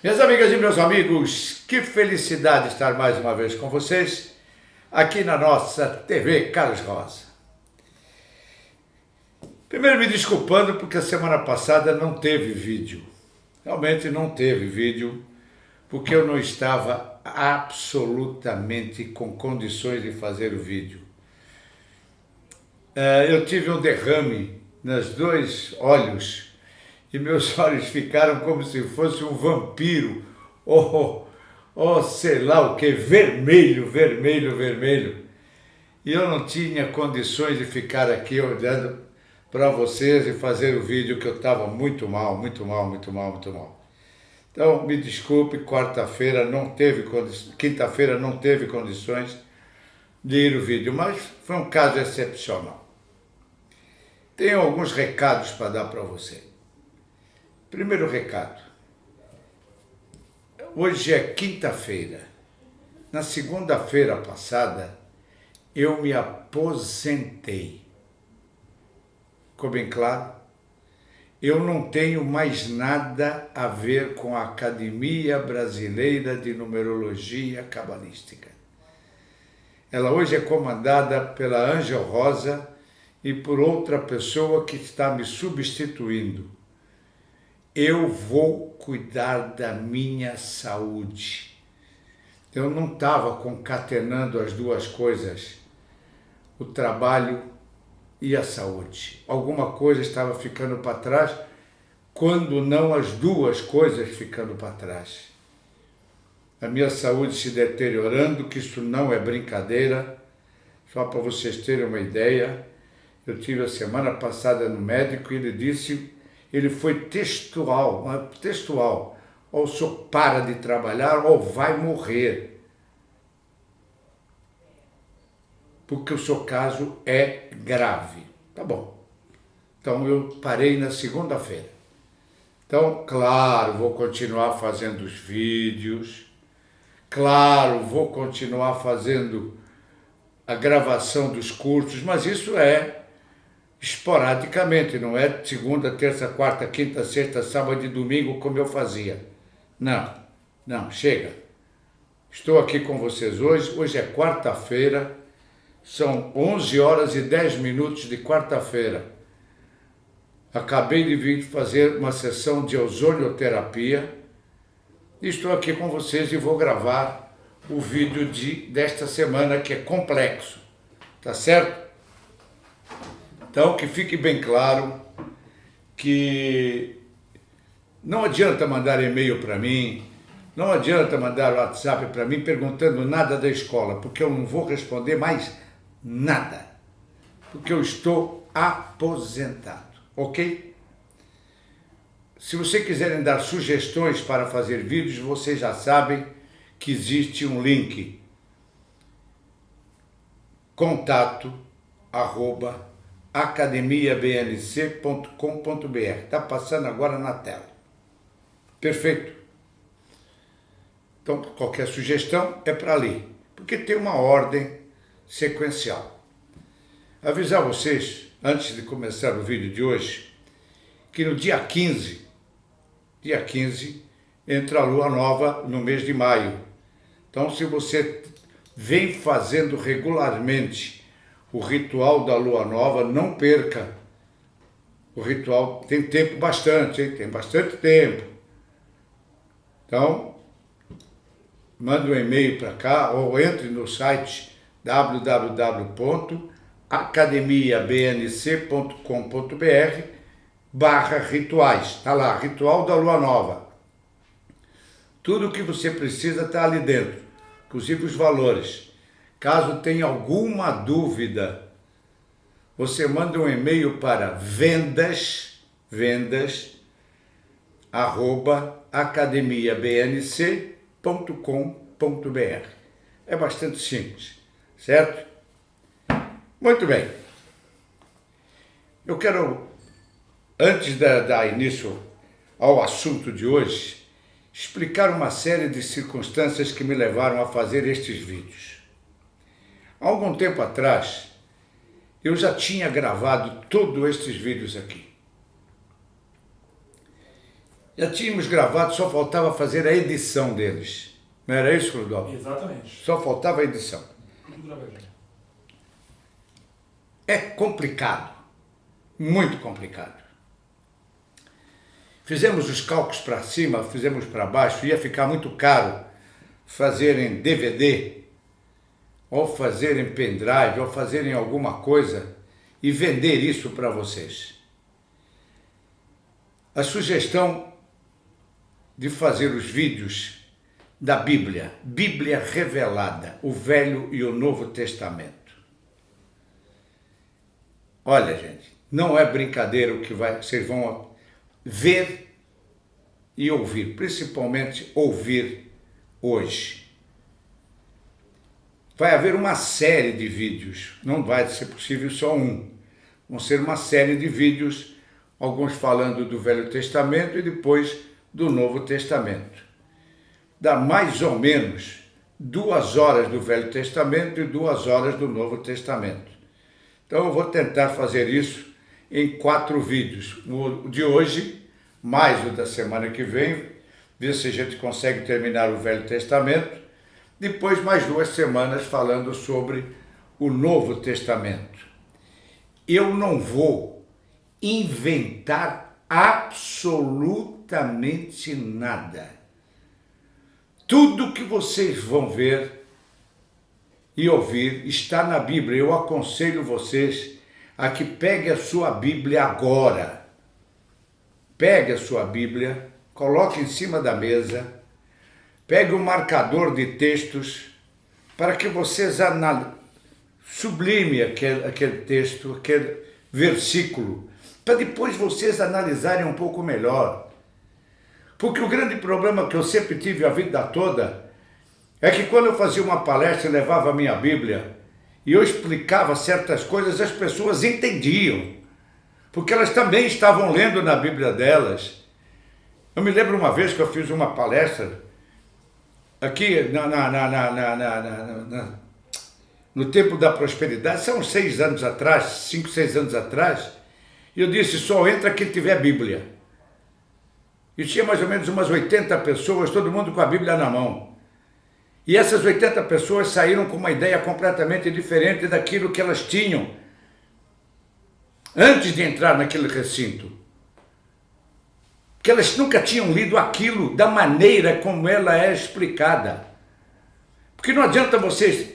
Minhas amigas e meus amigos, que felicidade estar mais uma vez com vocês aqui na nossa TV Carlos Rosa. Primeiro me desculpando porque a semana passada não teve vídeo. Realmente não teve vídeo porque eu não estava absolutamente com condições de fazer o vídeo. Eu tive um derrame nos dois olhos e meus olhos ficaram como se fosse um vampiro, ou sei lá o que, vermelho. E eu não tinha condições de ficar aqui olhando para vocês e fazer o vídeo, que eu estava muito mal. Então, me desculpe, quinta-feira não teve condições de ir o vídeo, mas foi um caso excepcional. Tenho alguns recados para dar para você. Primeiro recado, hoje é quinta-feira. Na segunda-feira passada, eu me aposentei. Ficou bem claro? Eu não tenho mais nada a ver com a Academia Brasileira de Numerologia Cabalística. Ela hoje é comandada pela Ângel Rosa e por outra pessoa que está me substituindo. Eu vou cuidar da minha saúde. Eu não estava concatenando as duas coisas, o trabalho e a saúde. Alguma coisa estava ficando para trás, quando não as duas coisas ficando para trás. A minha saúde se deteriorando, que isso não é brincadeira. Só para vocês terem uma ideia, eu tive a semana passada no médico e ele foi textual, ou o senhor para de trabalhar ou vai morrer. Porque o seu caso é grave. Tá bom. Então eu parei na segunda-feira. Então, claro, vou continuar fazendo os vídeos, claro, vou continuar fazendo a gravação dos cursos, mas isso é esporadicamente, não é segunda, terça, quarta, quinta, sexta, sábado e domingo como eu fazia. Não, chega. Estou aqui com vocês hoje é quarta-feira, são 11 horas e 10 minutos de quarta-feira. Acabei de vir fazer uma sessão de ozonioterapia e estou aqui com vocês e vou gravar o vídeo desta semana, que é complexo, tá certo? Então, que fique bem claro que não adianta mandar e-mail para mim, não adianta mandar WhatsApp para mim perguntando nada da escola, porque eu não vou responder mais nada, porque eu estou aposentado, ok? Se vocês quiserem dar sugestões para fazer vídeos, vocês já sabem que existe um link, contato@academiabnc.com.br. Está passando agora na tela. Perfeito? Então, qualquer sugestão é para ali, porque tem uma ordem sequencial. Avisar vocês, antes de começar o vídeo de hoje, que no dia 15, entra a lua nova no mês de maio. Então, se você vem fazendo regularmente o ritual da lua nova, não perca. O ritual tem tempo bastante, hein? Tem bastante tempo. Então, manda um e-mail para cá ou entre no site www.academiabnc.com.br/rituais. Está lá, ritual da lua nova. Tudo o que você precisa está ali dentro, inclusive os valores. Caso tenha alguma dúvida, você manda um e-mail para vendas@academiabnc.com.br. É bastante simples, certo? Muito bem. Eu quero, antes de dar início ao assunto de hoje, explicar uma série de circunstâncias que me levaram a fazer estes vídeos. Há algum tempo atrás, eu já tinha gravado todos estes vídeos aqui. Já tínhamos gravado, só faltava fazer a edição deles. Não era isso, Clodovil? Exatamente. Só faltava a edição. Tudo gravadinho. É complicado. Muito complicado. Fizemos os cálculos para cima, fizemos para baixo, ia ficar muito caro fazer em DVD, ou fazer em pendrive, ou fazer em alguma coisa e vender isso para vocês. A sugestão de fazer os vídeos da Bíblia, Bíblia revelada, o Velho e o Novo Testamento. Olha, gente, não é brincadeira o que vocês vão ver e ouvir, principalmente ouvir hoje. Vai haver uma série de vídeos, não vai ser possível só um. Vão ser uma série de vídeos, alguns falando do Velho Testamento e depois do Novo Testamento. Dá mais ou menos 2 horas do Velho Testamento e 2 horas do Novo Testamento. Então eu vou tentar fazer isso em 4 vídeos. O de hoje, mais o da semana que vem, ver se a gente consegue terminar o Velho Testamento. Depois mais 2 semanas falando sobre o Novo Testamento. Eu não vou inventar absolutamente nada. Tudo que vocês vão ver e ouvir está na Bíblia. Eu aconselho vocês a que pegue a sua Bíblia agora. Pegue a sua Bíblia, coloque em cima da mesa, pegue um marcador de textos para que vocês sublime aquele texto, aquele versículo, para depois vocês analisarem um pouco melhor. Porque o grande problema que eu sempre tive a vida toda é que quando eu fazia uma palestra e levava a minha Bíblia e eu explicava certas coisas, as pessoas entendiam, porque elas também estavam lendo na Bíblia delas. Eu me lembro uma vez que eu fiz uma palestra aqui no tempo da prosperidade, são 6 anos atrás, 5, 6 anos atrás, e eu disse, só entra quem tiver Bíblia. E tinha mais ou menos umas 80 pessoas, todo mundo com a Bíblia na mão. E essas 80 pessoas saíram com uma ideia completamente diferente daquilo que elas tinham antes de entrar naquele recinto. Porque elas nunca tinham lido aquilo da maneira como ela é explicada. Porque não adianta vocês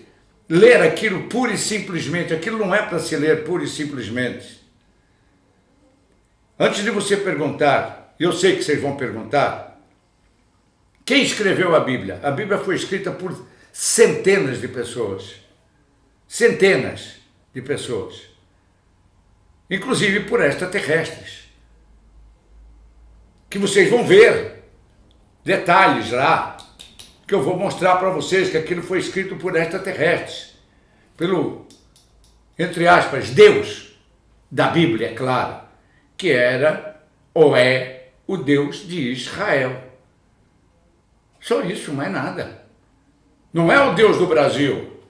ler aquilo pura e simplesmente, aquilo não é para se ler pura e simplesmente. Antes de você perguntar, eu sei que vocês vão perguntar, quem escreveu a Bíblia? A Bíblia foi escrita por centenas de pessoas. Centenas de pessoas. Inclusive por extraterrestres. Que vocês vão ver detalhes lá, que eu vou mostrar para vocês que aquilo foi escrito por extraterrestres. Pelo, entre aspas, Deus da Bíblia, é claro, que era ou é o Deus de Israel. Só isso, mais nada. Não é o Deus do Brasil,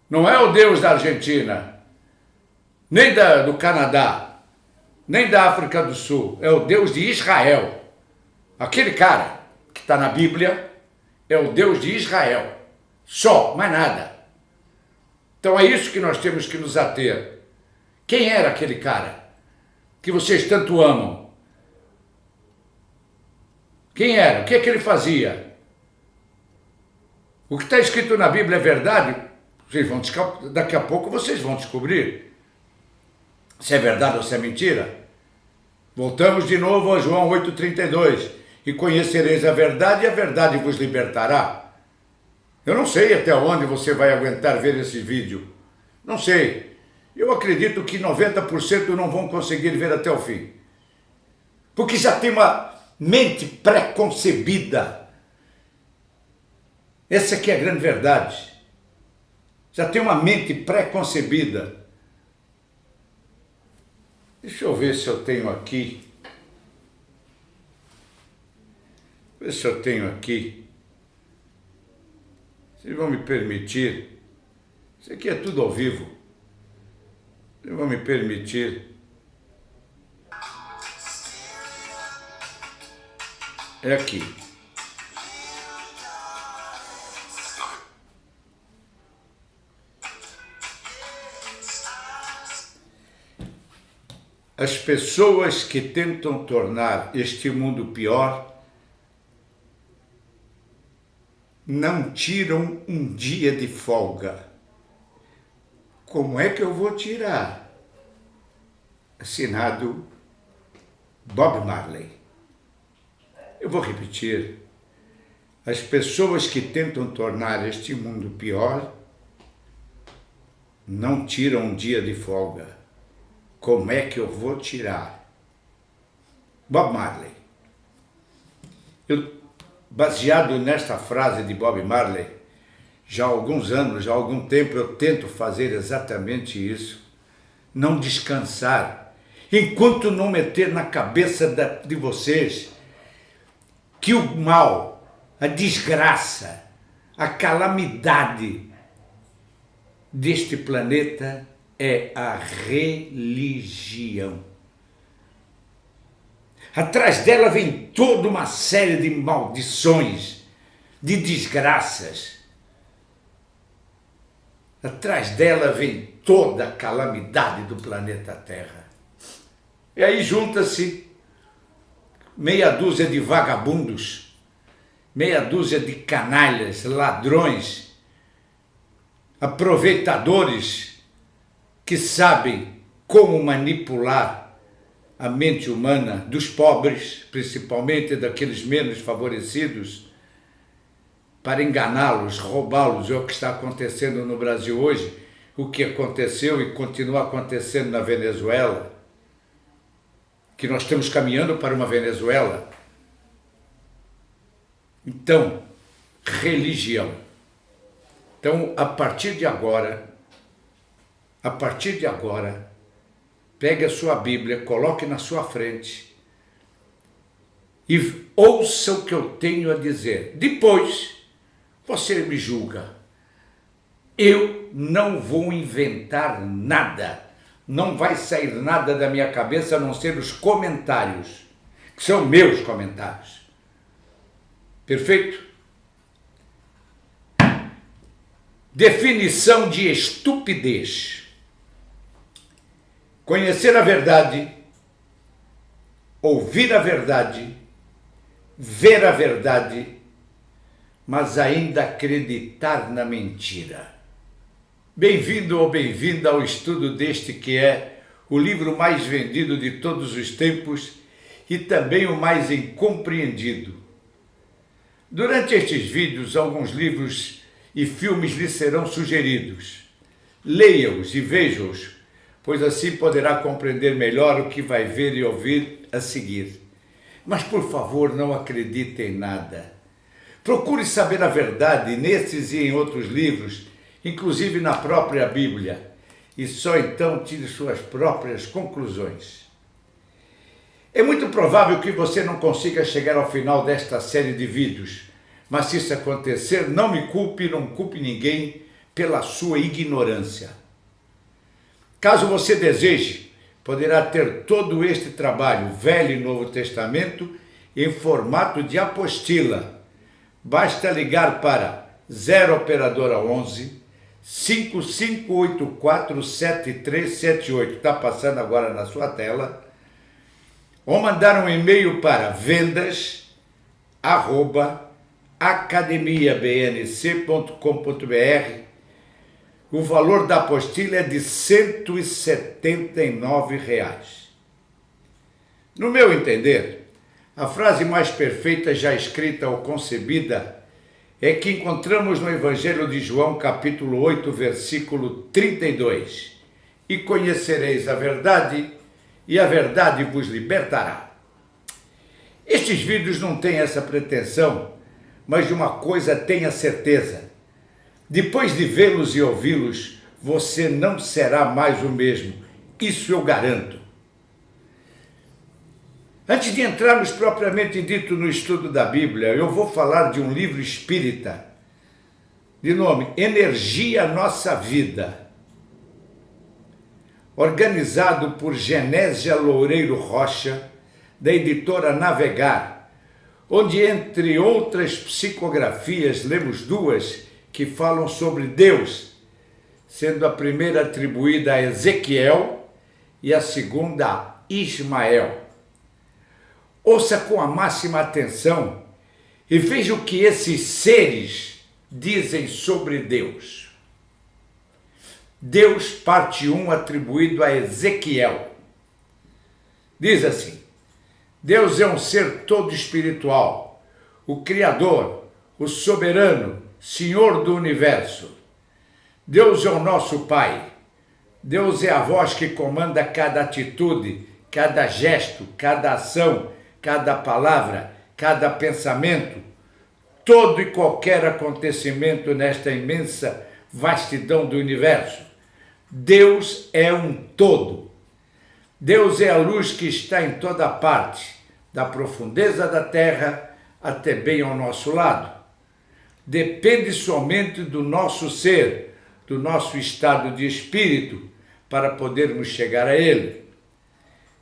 não é o Deus da Argentina, nem do Canadá, nem da África do Sul, é o Deus de Israel. Aquele cara que está na Bíblia é o Deus de Israel. Só, mais nada. Então é isso que nós temos que nos ater. Quem era aquele cara que vocês tanto amam? Quem era? O que é que ele fazia? O que está escrito na Bíblia é verdade? Daqui a pouco vocês vão descobrir se é verdade ou se é mentira. Voltamos de novo a João 8,32. E conhecereis a verdade e a verdade vos libertará. Eu não sei até onde você vai aguentar ver esse vídeo. Não sei. Eu acredito que 90% não vão conseguir ver até o fim. Porque já tem uma mente pré-concebida. Essa aqui é a grande verdade. Já tem uma mente pré-concebida. Deixa eu ver se eu tenho aqui. Ver se eu tenho aqui. Vocês vão me permitir. Isso aqui é tudo ao vivo. Vocês vão me permitir. é aqui. As pessoas que tentam tornar este mundo pior não tiram um dia de folga. Como é que eu vou tirar? Assinado Bob Marley. Eu vou repetir. As pessoas que tentam tornar este mundo pior não tiram um dia de folga. Como é que eu vou tirar? Bob Marley. Baseado nesta frase de Bob Marley, já há alguns anos, já há algum tempo, eu tento fazer exatamente isso. Não descansar, enquanto não meter na cabeça de vocês que o mal, a desgraça, a calamidade deste planeta é a religião. Atrás dela vem toda uma série de maldições, de desgraças. Atrás dela vem toda a calamidade do planeta Terra. E aí junta-se meia dúzia de vagabundos, meia dúzia de canalhas, ladrões, aproveitadores que sabem como manipular a mente humana dos pobres, principalmente daqueles menos favorecidos, para enganá-los, roubá-los. É o que está acontecendo no Brasil hoje, o que aconteceu e continua acontecendo na Venezuela, que nós estamos caminhando para uma Venezuela. Então, religião. Então, a partir de agora, pegue a sua Bíblia, coloque na sua frente e ouça o que eu tenho a dizer. Depois, você me julga. Eu não vou inventar nada. Não vai sair nada da minha cabeça a não ser os comentários, que são meus comentários. Perfeito? Definição de estupidez. Conhecer a verdade, ouvir a verdade, ver a verdade, mas ainda acreditar na mentira. Bem-vindo ou bem-vinda ao estudo deste que é o livro mais vendido de todos os tempos e também o mais incompreendido. Durante estes vídeos, alguns livros e filmes lhe serão sugeridos. Leia-os e veja-os, pois assim poderá compreender melhor o que vai ver e ouvir a seguir. Mas, por favor, não acredite em nada. Procure saber a verdade nesses e em outros livros, inclusive na própria Bíblia, e só então tire suas próprias conclusões. É muito provável que você não consiga chegar ao final desta série de vídeos, mas se isso acontecer, não me culpe, não culpe ninguém pela sua ignorância. Caso você deseje, poderá ter todo este trabalho, Velho e Novo Testamento, em formato de apostila. Basta ligar para 0 operadora 11 5584 7378, está passando agora na sua tela, ou mandar um e-mail para vendas@academiabnc.com.br. O valor da apostila é de R$ 179. No meu entender, a frase mais perfeita já escrita ou concebida é que encontramos no Evangelho de João, capítulo 8, versículo 32. E conhecereis a verdade, e a verdade vos libertará. Estes vídeos não têm essa pretensão, mas de uma coisa tenha certeza. Depois de vê-los e ouvi-los, você não será mais o mesmo. Isso eu garanto. Antes de entrarmos propriamente dito no estudo da Bíblia, eu vou falar de um livro espírita, de nome Energia Nossa Vida, organizado por Genésia Loureiro Rocha, da editora Navegar, onde, entre outras psicografias, lemos duas que falam sobre Deus, sendo a primeira atribuída a Ezequiel e a segunda a Ismael. Ouça com a máxima atenção e veja o que esses seres dizem sobre Deus. Deus, parte 1, atribuído a Ezequiel. Diz assim: Deus é um ser todo espiritual, o Criador, o soberano, Senhor do universo. Deus é o nosso Pai. Deus é a voz que comanda cada atitude, cada gesto, cada ação, cada palavra, cada pensamento, todo e qualquer acontecimento nesta imensa vastidão do universo. Deus é um todo. Deus é a luz que está em toda parte, da profundeza da terra até bem ao nosso lado. Depende somente do nosso ser, do nosso estado de espírito, para podermos chegar a Ele.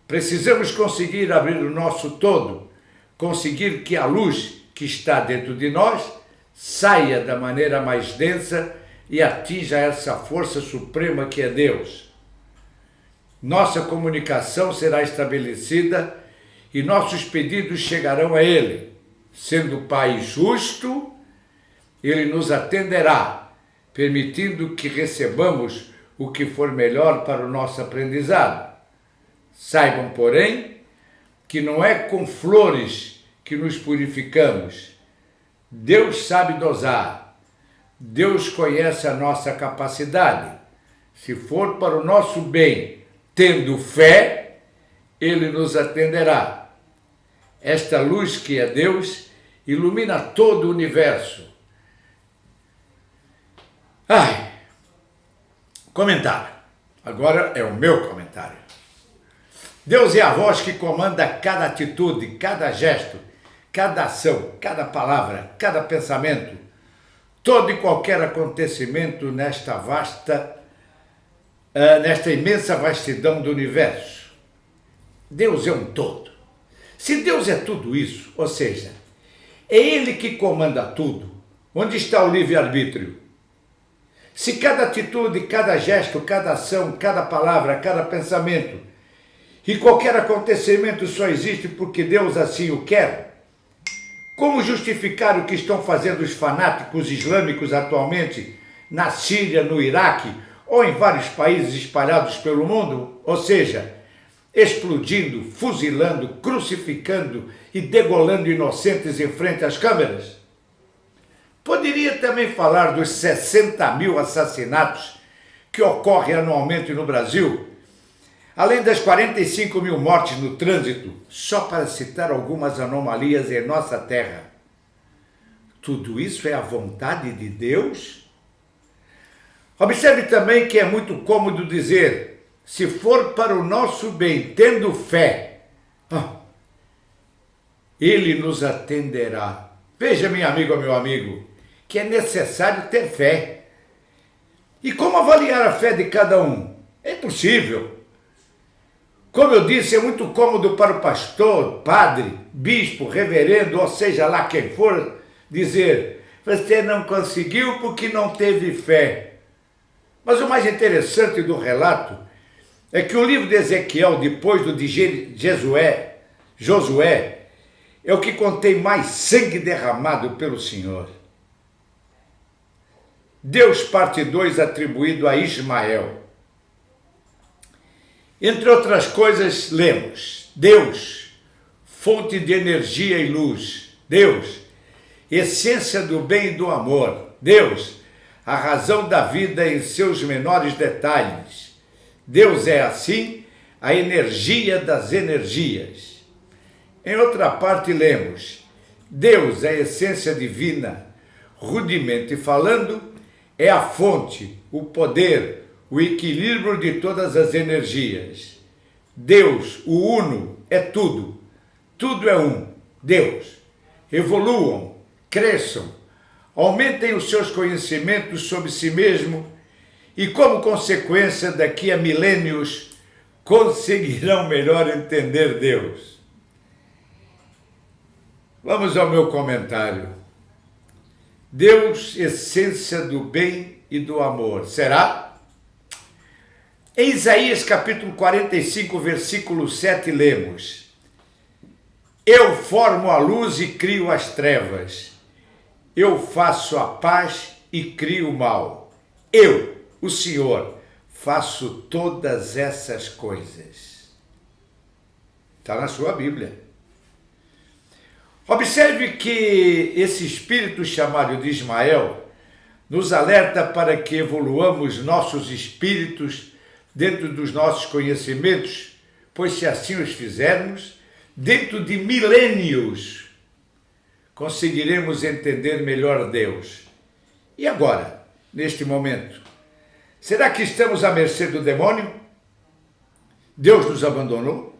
Precisamos conseguir abrir o nosso todo, conseguir que a luz que está dentro de nós saia da maneira mais densa e atinja essa força suprema que é Deus. Nossa comunicação será estabelecida e nossos pedidos chegarão a Ele. Sendo Pai justo, Ele nos atenderá, permitindo que recebamos o que for melhor para o nosso aprendizado. Saibam, porém, que não é com flores que nos purificamos. Deus sabe dosar. Deus conhece a nossa capacidade. Se for para o nosso bem, tendo fé, Ele nos atenderá. Esta luz que é Deus ilumina todo o universo. Comentário. Agora é o meu comentário. Deus é a voz que comanda cada atitude, cada gesto, cada ação, cada palavra, cada pensamento, todo e qualquer acontecimento nesta imensa vastidão do universo. Deus é um todo. Se Deus é tudo isso, ou seja, é Ele que comanda tudo, onde está o livre-arbítrio? Se cada atitude, cada gesto, cada ação, cada palavra, cada pensamento e qualquer acontecimento só existe porque Deus assim o quer, como justificar o que estão fazendo os fanáticos islâmicos atualmente na Síria, no Iraque ou em vários países espalhados pelo mundo? Ou seja, explodindo, fuzilando, crucificando e degolando inocentes em frente às câmeras? Poderia também falar dos 60 mil assassinatos que ocorrem anualmente no Brasil, além das 45 mil mortes no trânsito, só para citar algumas anomalias em nossa terra. Tudo isso é a vontade de Deus? Observe também que é muito cômodo dizer, se for para o nosso bem, tendo fé, Ele nos atenderá. Veja, minha amiga, meu amigo, que é necessário ter fé. E como avaliar a fé de cada um? É impossível. Como eu disse, é muito cômodo para o pastor, padre, bispo, reverendo, ou seja lá quem for, dizer, você não conseguiu porque não teve fé. Mas o mais interessante do relato é que o livro de Ezequiel, depois do de Josué, é o que contém mais sangue derramado pelo Senhor. Deus, parte 2, atribuído a Ismael. Entre outras coisas, lemos: Deus, fonte de energia e luz. Deus, essência do bem e do amor. Deus, a razão da vida em seus menores detalhes. Deus é, assim, a energia das energias. Em outra parte, lemos: Deus, a essência divina, rudemente falando, é a fonte, o poder, o equilíbrio de todas as energias. Deus, o Uno, é tudo. Tudo é um. Deus. Evoluam, cresçam, aumentem os seus conhecimentos sobre si mesmo e, como consequência, daqui a milênios, conseguirão melhor entender Deus. Vamos ao meu comentário. Deus, essência do bem e do amor. Será? Em Isaías capítulo 45, versículo 7, lemos: Eu formo a luz e crio as trevas. Eu faço a paz e crio o mal. Eu, o Senhor, faço todas essas coisas. Está na sua Bíblia. Observe que esse espírito chamado de Ismael nos alerta para que evoluamos nossos espíritos dentro dos nossos conhecimentos, pois se assim os fizermos, dentro de milênios, conseguiremos entender melhor Deus. E agora, neste momento, será que estamos à mercê do demônio? Deus nos abandonou?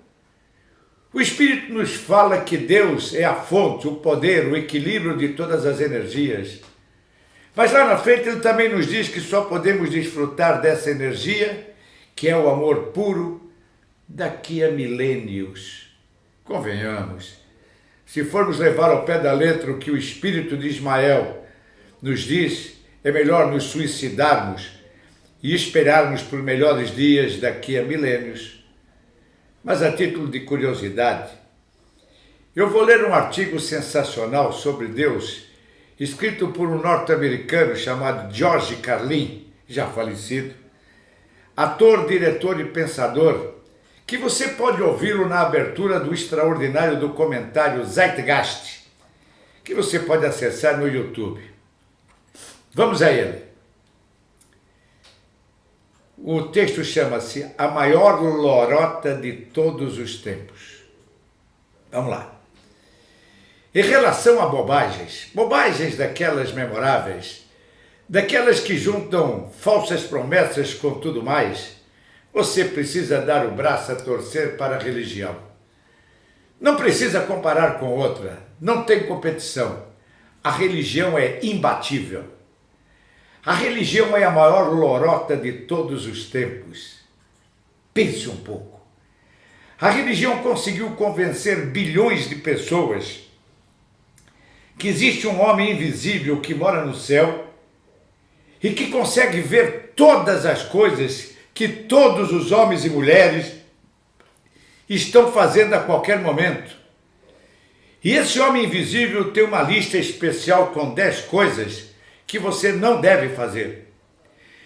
O Espírito nos fala que Deus é a fonte, o poder, o equilíbrio de todas as energias. Mas lá na frente ele também nos diz que só podemos desfrutar dessa energia, que é o amor puro, daqui a milênios. Convenhamos, se formos levar ao pé da letra o que o Espírito de Ismael nos diz, é melhor nos suicidarmos e esperarmos por melhores dias daqui a milênios. Mas a título de curiosidade, eu vou ler um artigo sensacional sobre Deus, escrito por um norte-americano chamado George Carlin, já falecido, ator, diretor e pensador, que você pode ouvi-lo na abertura do extraordinário documentário Zeitgeist, que você pode acessar no YouTube. Vamos a ele. O texto chama-se A Maior Lorota de Todos os Tempos. Vamos lá. Em relação a bobagens daquelas memoráveis, daquelas que juntam falsas promessas com tudo mais, você precisa dar o braço a torcer para a religião. Não precisa comparar com outra, não tem competição. A religião é imbatível. A religião é a maior lorota de todos os tempos. Pense um pouco. A religião conseguiu convencer bilhões de pessoas que existe um homem invisível que mora no céu e que consegue ver todas as coisas que todos os homens e mulheres estão fazendo a qualquer momento. E esse homem invisível tem uma lista especial com 10 coisas que você não deve fazer.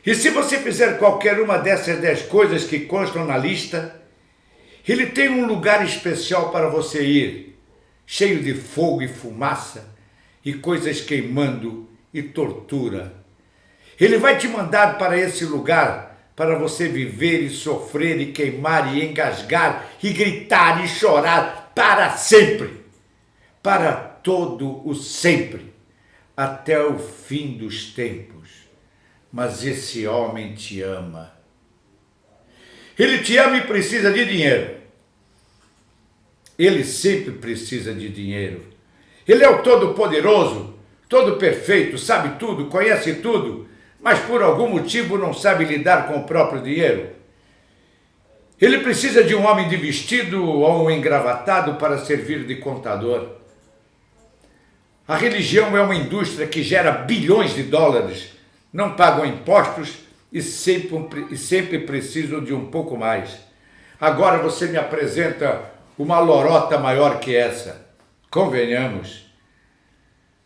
E se você fizer qualquer uma dessas 10 coisas que constam na lista, ele tem um lugar especial para você ir, cheio de fogo e fumaça, e coisas queimando e tortura. Ele vai te mandar para esse lugar para você viver e sofrer e queimar e engasgar e gritar e chorar para sempre, para todo o sempre, até o fim dos tempos. Mas esse homem te ama. Ele te ama e precisa de dinheiro. Ele sempre precisa de dinheiro. Ele é o todo-poderoso, todo-perfeito, sabe tudo, conhece tudo, mas por algum motivo não sabe lidar com o próprio dinheiro. Ele precisa de um homem de vestido ou um engravatado para servir de contador. A religião é uma indústria que gera bilhões de dólares, não pagam impostos e sempre precisam de um pouco mais. Agora você me apresenta uma lorota maior que essa. Convenhamos.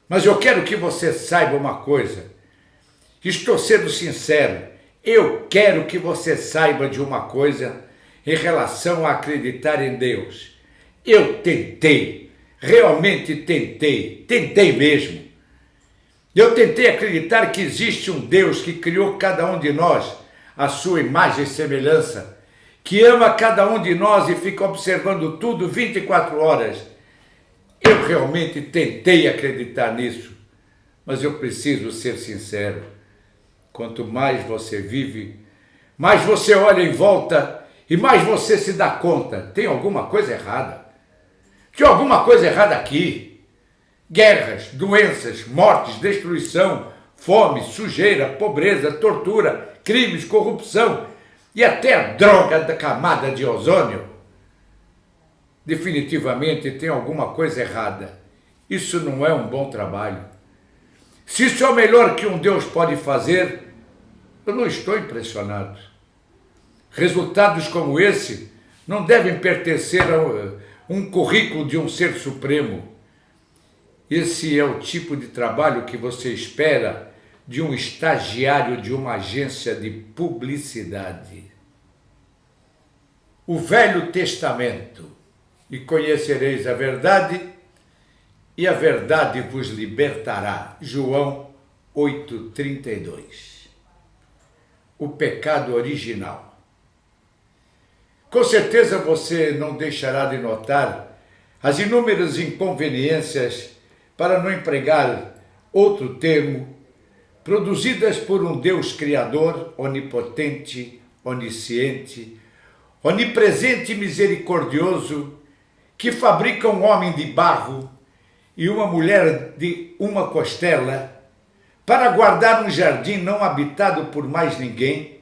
Mas eu quero que você saiba uma coisa. Estou sendo sincero. Eu quero que você saiba de uma coisa em relação a acreditar em Deus. Eu tentei. Realmente tentei mesmo. Eu tentei acreditar que existe um Deus que criou cada um de nós à sua imagem e semelhança, que ama cada um de nós e fica observando tudo 24 horas. Eu realmente tentei acreditar nisso, mas eu preciso ser sincero. Quanto mais você vive, mais você olha em volta e mais você se dá conta. Tem alguma coisa errada. Tinha alguma coisa errada aqui. Guerras, doenças, mortes, destruição, fome, sujeira, pobreza, tortura, crimes, corrupção e até a droga da camada de ozônio. Definitivamente tem alguma coisa errada. Isso não é um bom trabalho. Se isso é o melhor que um Deus pode fazer, eu não estou impressionado. Resultados como esse não devem pertencer a um currículo de um ser supremo. Esse é o tipo de trabalho que você espera de um estagiário de uma agência de publicidade. O Velho Testamento. E conhecereis a verdade, e a verdade vos libertará. João 8,32. O pecado original. Com certeza você não deixará de notar as inúmeras inconveniências, para não empregar outro termo, produzidas por um Deus Criador, onipotente, onisciente, onipresente e misericordioso, que fabrica um homem de barro e uma mulher de uma costela, para guardar um jardim não habitado por mais ninguém,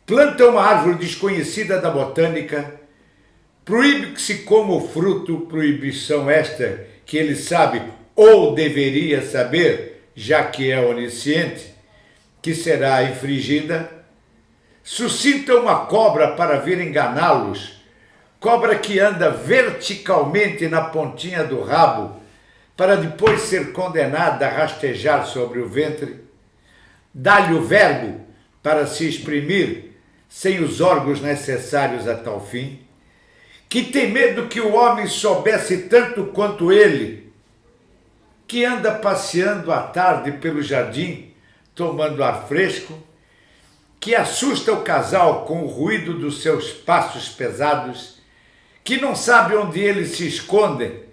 planta uma árvore desconhecida da botânica, proíbe que se coma o fruto, proibição esta que ele sabe ou deveria saber, já que é onisciente, que será infringida, suscita uma cobra para vir enganá-los, cobra que anda verticalmente na pontinha do rabo, para depois ser condenada a rastejar sobre o ventre, dá-lhe o verbo para se exprimir, sem os órgãos necessários a tal fim, que tem medo que o homem soubesse tanto quanto ele, que anda passeando à tarde pelo jardim, tomando ar fresco, que assusta o casal com o ruído dos seus passos pesados, que não sabe onde eles se escondem,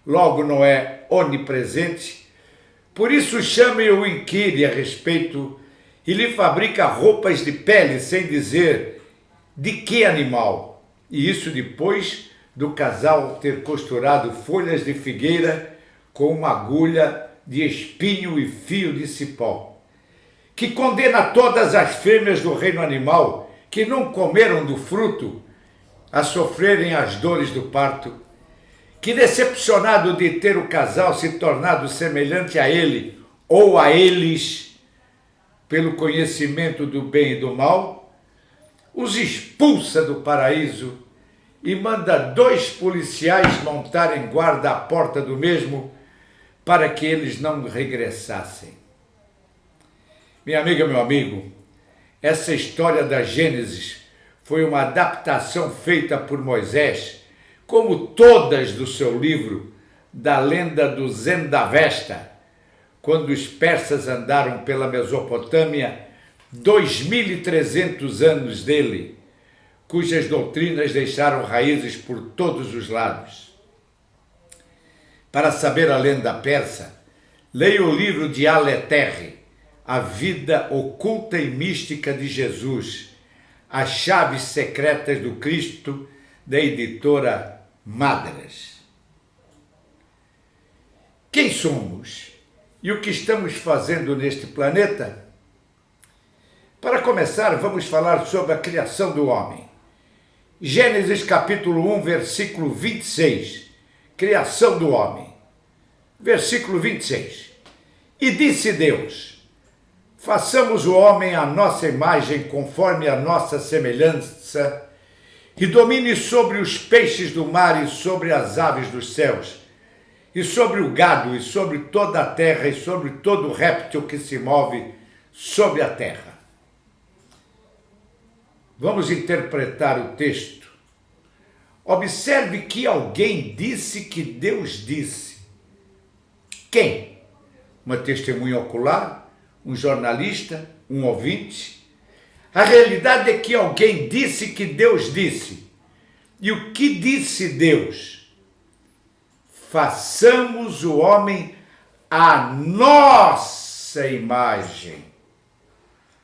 logo não é onipresente, por isso chama e o inquire a respeito e lhe fabrica roupas de pele sem dizer de que animal, e isso depois do casal ter costurado folhas de figueira com uma agulha de espinho e fio de cipó, que condena todas as fêmeas do reino animal que não comeram do fruto a sofrerem as dores do parto, que decepcionado de ter o casal se tornado semelhante a ele ou a eles, pelo conhecimento do bem e do mal, os expulsa do paraíso e manda 2 policiais montarem guarda à porta do mesmo para que eles não regressassem. Minha amiga, meu amigo, essa história da Gênesis foi uma adaptação feita por Moisés, como todas do seu livro, da lenda do Zendavesta, quando os persas andaram pela Mesopotâmia 2.300 anos dele, cujas doutrinas deixaram raízes por todos os lados. Para saber a lenda persa, leia o livro de Aleterre, A Vida Oculta e Mística de Jesus, As Chaves Secretas do Cristo, da editora Madras. Quem somos e o que estamos fazendo neste planeta? Para começar, vamos falar sobre a criação do homem. Gênesis capítulo 1, versículo 26. Criação do homem. Versículo 26. E disse Deus: façamos o homem à nossa imagem, conforme a nossa semelhança, e domine sobre os peixes do mar e sobre as aves dos céus, e sobre o gado, e sobre toda a terra, e sobre todo réptil que se move sobre a terra. Vamos interpretar o texto. Observe que alguém disse que Deus disse. Quem? Uma testemunha ocular? Um jornalista? Um ouvinte? A realidade é que alguém disse que Deus disse. E o que disse Deus? Façamos o homem à nossa imagem,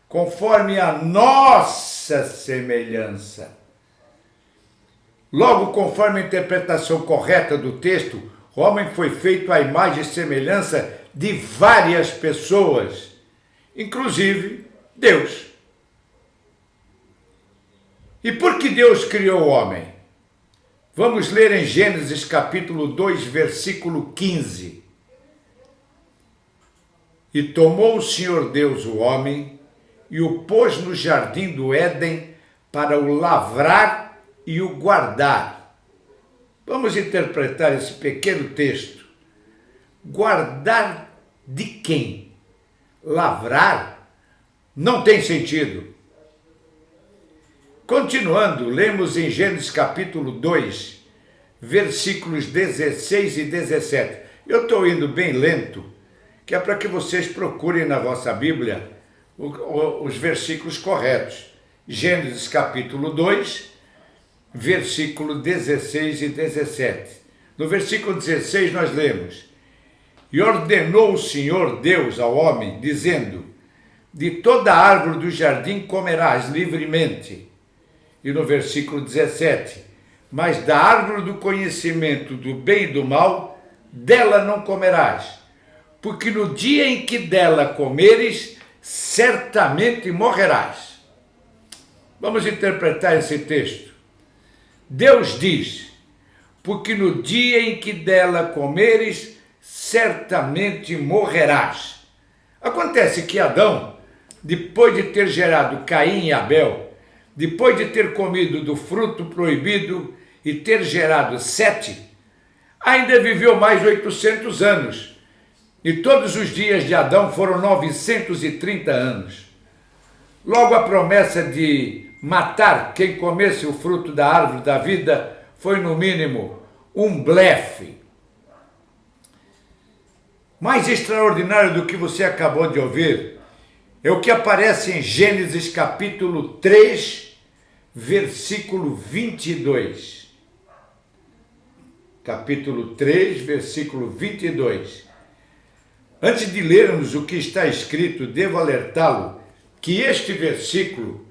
conforme a nossa semelhança. Logo, conforme a interpretação correta do texto, o homem foi feito à imagem e semelhança de várias pessoas, inclusive Deus. E por que Deus criou o homem? Vamos ler em Gênesis capítulo 2, versículo 15. E tomou o Senhor Deus o homem e o pôs no jardim do Éden para o lavrar e o guardar. Vamos interpretar esse pequeno texto. Guardar de quem? Lavrar? Não tem sentido. Continuando, lemos em Gênesis capítulo 2, versículos 16 e 17. Eu estou indo bem lento, que é para que vocês procurem na vossa Bíblia os versículos corretos. Gênesis capítulo 2, versículo 16 e 17. No versículo 16 nós lemos: E ordenou o Senhor Deus ao homem, dizendo: De toda árvore do jardim comerás livremente. E no versículo 17: Mas da árvore do conhecimento do bem e do mal, dela não comerás, porque no dia em que dela comeres, certamente morrerás. Vamos interpretar esse texto. Deus diz: porque no dia em que dela comeres, certamente morrerás. Acontece que Adão, depois de ter gerado Caim e Abel, depois de ter comido do fruto proibido e ter gerado Sete, ainda viveu mais 800 anos. E todos os dias de Adão foram 930 anos. Logo, a promessa de matar quem comesse o fruto da árvore da vida foi, no mínimo, um blefe. Mais extraordinário do que você acabou de ouvir é o que aparece em Gênesis capítulo 3, versículo 22. Capítulo 3, versículo 22. Antes de lermos o que está escrito, devo alertá-lo que este versículo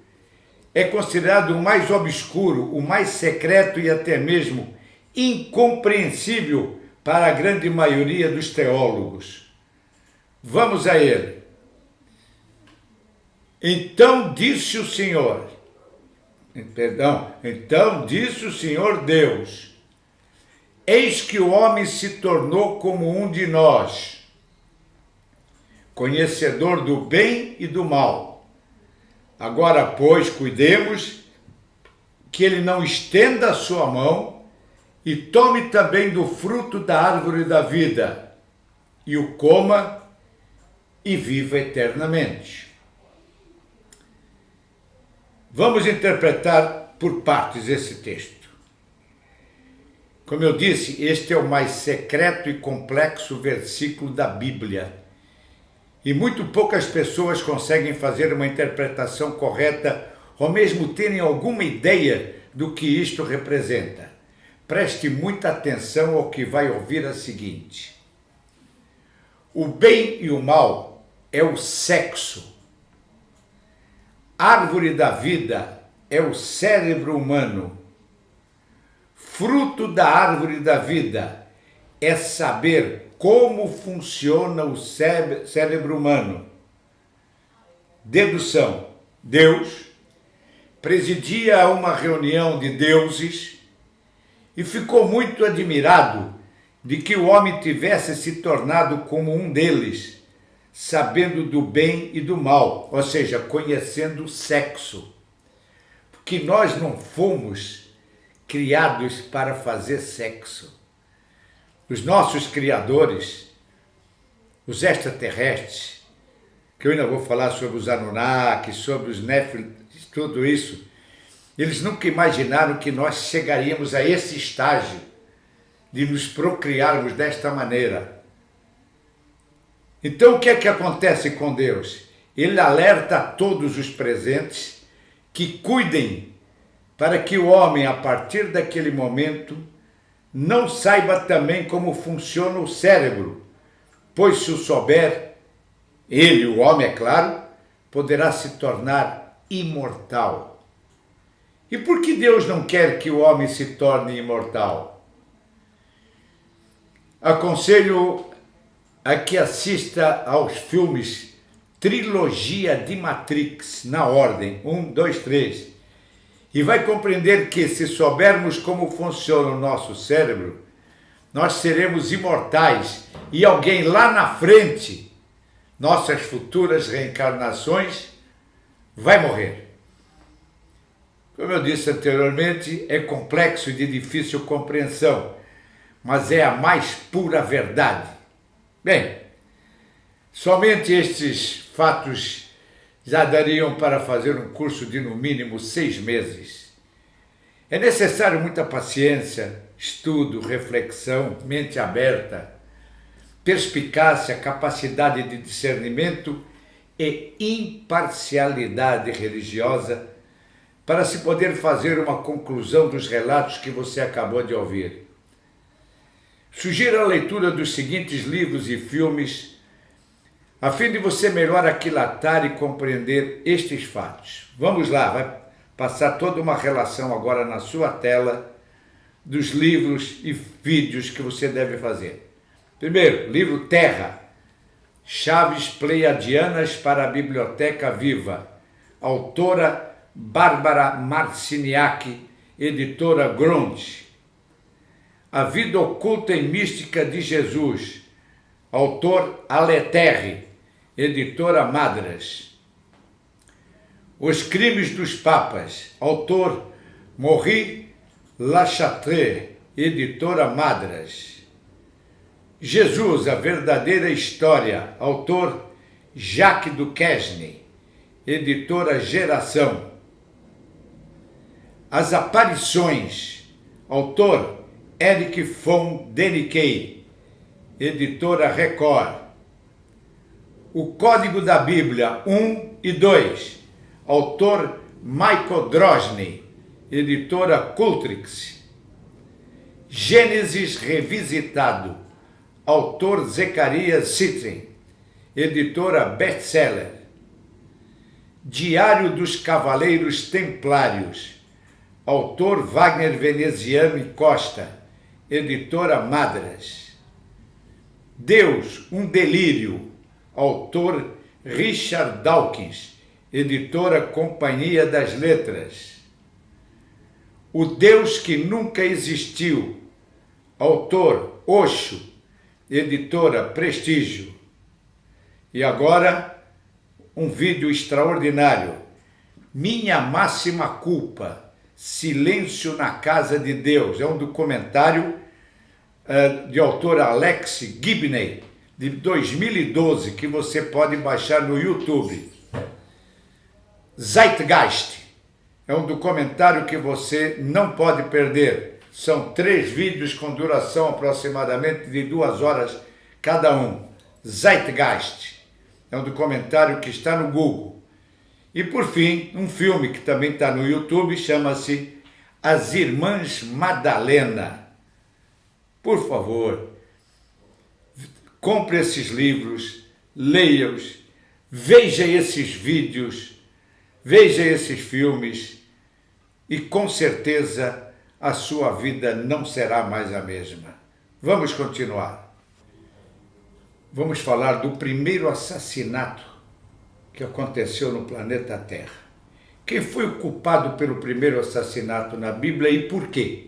é considerado o mais obscuro, o mais secreto e até mesmo incompreensível para a grande maioria dos teólogos. Vamos a ele. Então disse o Senhor Deus: Eis que o homem se tornou como um de nós, conhecedor do bem e do mal. Agora, pois, cuidemos que ele não estenda a sua mão e tome também do fruto da árvore da vida, e o coma e viva eternamente. Vamos interpretar por partes esse texto. Como eu disse, este é o mais secreto e complexo versículo da Bíblia. E muito poucas pessoas conseguem fazer uma interpretação correta ou mesmo terem alguma ideia do que isto representa. Preste muita atenção ao que vai ouvir a seguinte. O bem e o mal é o sexo. Árvore da vida é o cérebro humano. Fruto da árvore da vida é saber como funciona o cérebro humano. Dedução: Deus presidia uma reunião de deuses e ficou muito admirado de que o homem tivesse se tornado como um deles, sabendo do bem e do mal, ou seja, conhecendo o sexo. Porque nós não fomos criados para fazer sexo. Os nossos criadores, os extraterrestres, que eu ainda vou falar sobre os Anunnaki, sobre os Nephilim, tudo isso, eles nunca imaginaram que nós chegaríamos a esse estágio de nos procriarmos desta maneira. Então o que é que acontece com Deus? Ele alerta a todos os presentes que cuidem para que o homem, a partir daquele momento, não saiba também como funciona o cérebro, pois se o souber, ele, o homem, é claro, poderá se tornar imortal. E por que Deus não quer que o homem se torne imortal? Aconselho a que assista aos filmes Trilogia de Matrix, na ordem, 1, 2, 3. E vai compreender que, se soubermos como funciona o nosso cérebro, nós seremos imortais e alguém lá na frente, nossas futuras reencarnações, vai morrer. Como eu disse anteriormente, é complexo e de difícil compreensão, mas é a mais pura verdade. Bem, somente estes fatos já dariam para fazer um curso de no mínimo 6 meses. É necessário muita paciência, estudo, reflexão, mente aberta, perspicácia, capacidade de discernimento e imparcialidade religiosa para se poder fazer uma conclusão dos relatos que você acabou de ouvir. Sugiro a leitura dos seguintes livros e filmes a fim de você melhor aquilatar e compreender estes fatos. Vamos lá, vai passar toda uma relação agora na sua tela dos livros e vídeos que você deve fazer. Primeiro, livro Terra, Chaves Pleiadianas para a Biblioteca Viva, autora Bárbara Marciniak, editora Grund. A Vida Oculta e Mística de Jesus, autor Aleterre, editora Madras. Os Crimes dos Papas, autor Maurice Lachatre, editora Madras. Jesus, a Verdadeira História, autor Jacques Duquesne, editora Geração. As Aparições, autor Eric von Däniken, editora Record. O Código da Bíblia 1 e 2, autor Michael Drosny, editora Cultrix. Gênesis Revisitado, autor Zacarias Sitchin, editora Bestseller. Diário dos Cavaleiros Templários, autor Wagner Veneziano e Costa, editora Madras. Deus, um Delírio, autor Richard Dawkins, editora Companhia das Letras. O Deus que Nunca Existiu, autor Osho, editora Prestígio. E agora, um vídeo extraordinário. Minha Máxima Culpa, Silêncio na Casa de Deus. É um documentário de autor Alex Gibney, de 2012, que você pode baixar no YouTube. Zeitgeist. É um documentário que você não pode perder. São 3 vídeos com duração aproximadamente de 2 horas cada um. Zeitgeist. É um documentário que está no Google. E por fim, um filme que também está no YouTube, chama-se As Irmãs Madalena. Por favor, compre esses livros, leia-os, veja esses vídeos, veja esses filmes e com certeza a sua vida não será mais a mesma. Vamos continuar. Vamos falar do primeiro assassinato que aconteceu no planeta Terra. Quem foi o culpado pelo primeiro assassinato na Bíblia e por quê?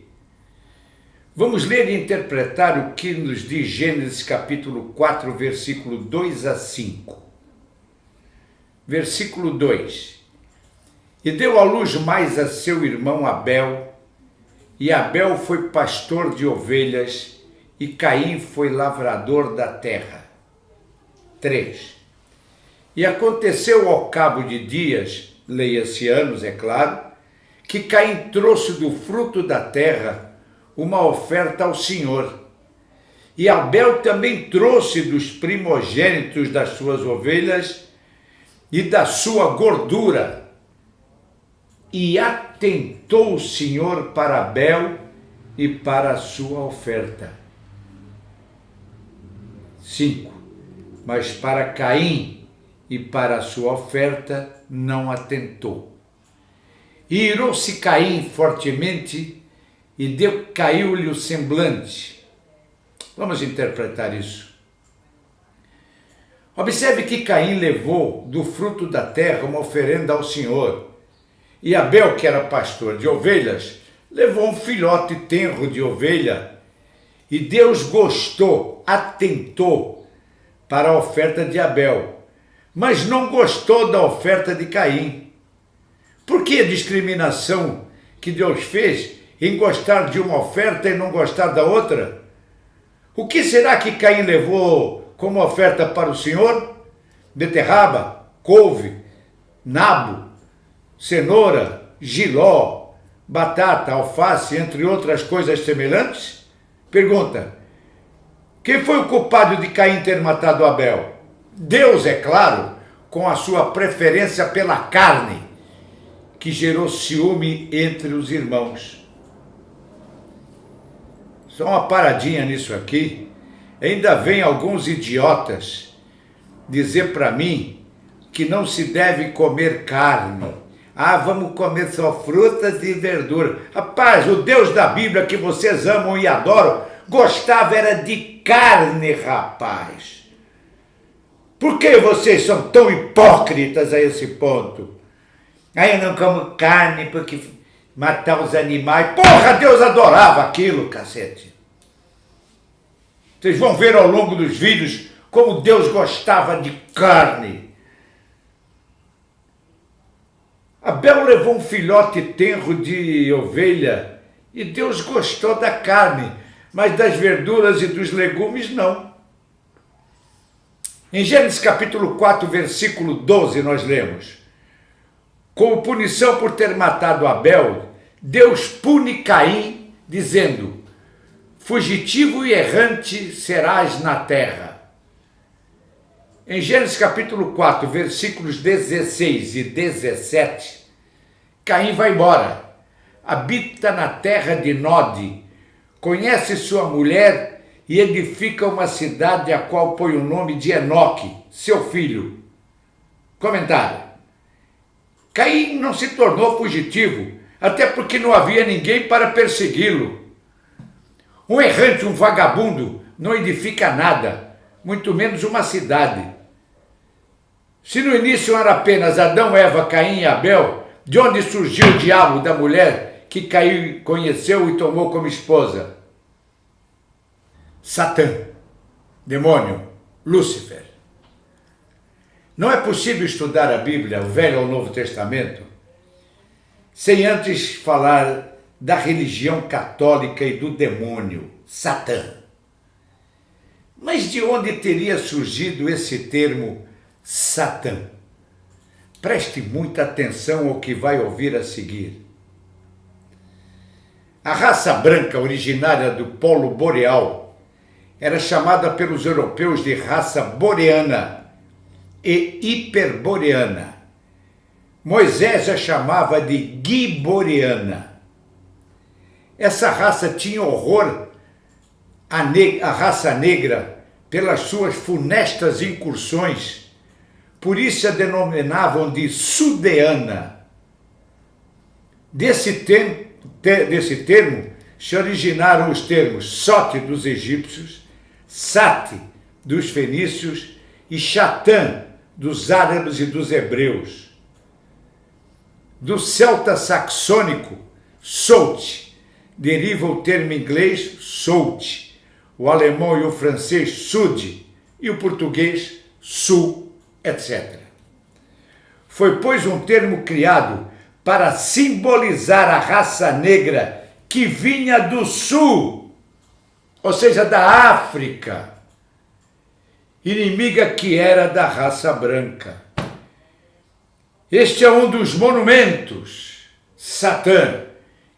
Vamos ler e interpretar o que nos diz Gênesis capítulo 4, versículo 2 a 5. Versículo 2. E deu à luz mais a seu irmão Abel, e Abel foi pastor de ovelhas, e Caim foi lavrador da terra. 3. E aconteceu ao cabo de dias, leia-se anos, é claro, que Caim trouxe do fruto da terra uma oferta ao Senhor. E Abel também trouxe dos primogênitos das suas ovelhas e da sua gordura. E atentou o Senhor para Abel e para a sua oferta. 5. Mas para Caim e para a sua oferta não atentou. E irou-se Caim fortemente e caiu-lhe o semblante. Vamos interpretar isso. Observe que Caim levou do fruto da terra uma oferenda ao Senhor. E Abel, que era pastor de ovelhas, levou um filhote tenro de ovelha. E Deus gostou, atentou para a oferta de Abel, mas não gostou da oferta de Caim. Por que a discriminação que Deus fez em gostar de uma oferta e não gostar da outra? O que será que Caim levou como oferta para o Senhor? Beterraba, couve, nabo, cenoura, jiló, batata, alface, entre outras coisas semelhantes? Pergunta: quem foi o culpado de Caim ter matado Abel? Deus, é claro, com a sua preferência pela carne, que gerou ciúme entre os irmãos. Só uma paradinha nisso aqui. Ainda vem alguns idiotas dizer para mim que não se deve comer carne. Ah, vamos comer só frutas e verduras. Rapaz, o Deus da Bíblia que vocês amam e adoram, gostava era de carne, rapaz. Por que vocês são tão hipócritas a esse ponto? Ah, eu não como carne porque matar os animais. Porra, Deus adorava aquilo, cacete. Vocês vão ver ao longo dos vídeos como Deus gostava de carne. Abel levou um filhote tenro de ovelha e Deus gostou da carne, mas das verduras e dos legumes não. Em Gênesis capítulo 4, versículo 12, nós lemos: como punição por ter matado Abel, Deus pune Caim, dizendo: fugitivo e errante serás na terra. Em Gênesis capítulo 4, versículos 16 e 17, Caim vai embora, habita na terra de Nod, conhece sua mulher e edifica uma cidade a qual põe o nome de Enoque, seu filho. Comentário: Caim não se tornou fugitivo, até porque não havia ninguém para persegui-lo. Um errante, um vagabundo, não edifica nada, muito menos uma cidade. Se no início era apenas Adão, Eva, Caim e Abel, de onde surgiu o diabo da mulher que Caim conheceu e tomou como esposa? Satã, demônio, Lúcifer. Não é possível estudar a Bíblia, o Velho ou o Novo Testamento, sem antes falar da religião católica e do demônio, Satã. Mas de onde teria surgido esse termo Satã? Preste muita atenção ao que vai ouvir a seguir. A raça branca originária do Polo Boreal era chamada pelos europeus de raça boreana e hiperboreana. Moisés a chamava de guiboriana. Essa raça tinha horror à raça negra pelas suas funestas incursões, por isso a denominavam de sudeana. Desse termo se originaram os termos Sote dos egípcios, Sate dos fenícios e Chatã dos árabes e dos hebreus. Do celta saxônico, Soult, deriva o termo inglês Soult, o alemão e o francês Sud e o português Sul, etc. Foi, pois, um termo criado para simbolizar a raça negra que vinha do sul, ou seja, da África, inimiga que era da raça branca. Este é um dos monumentos, Satã,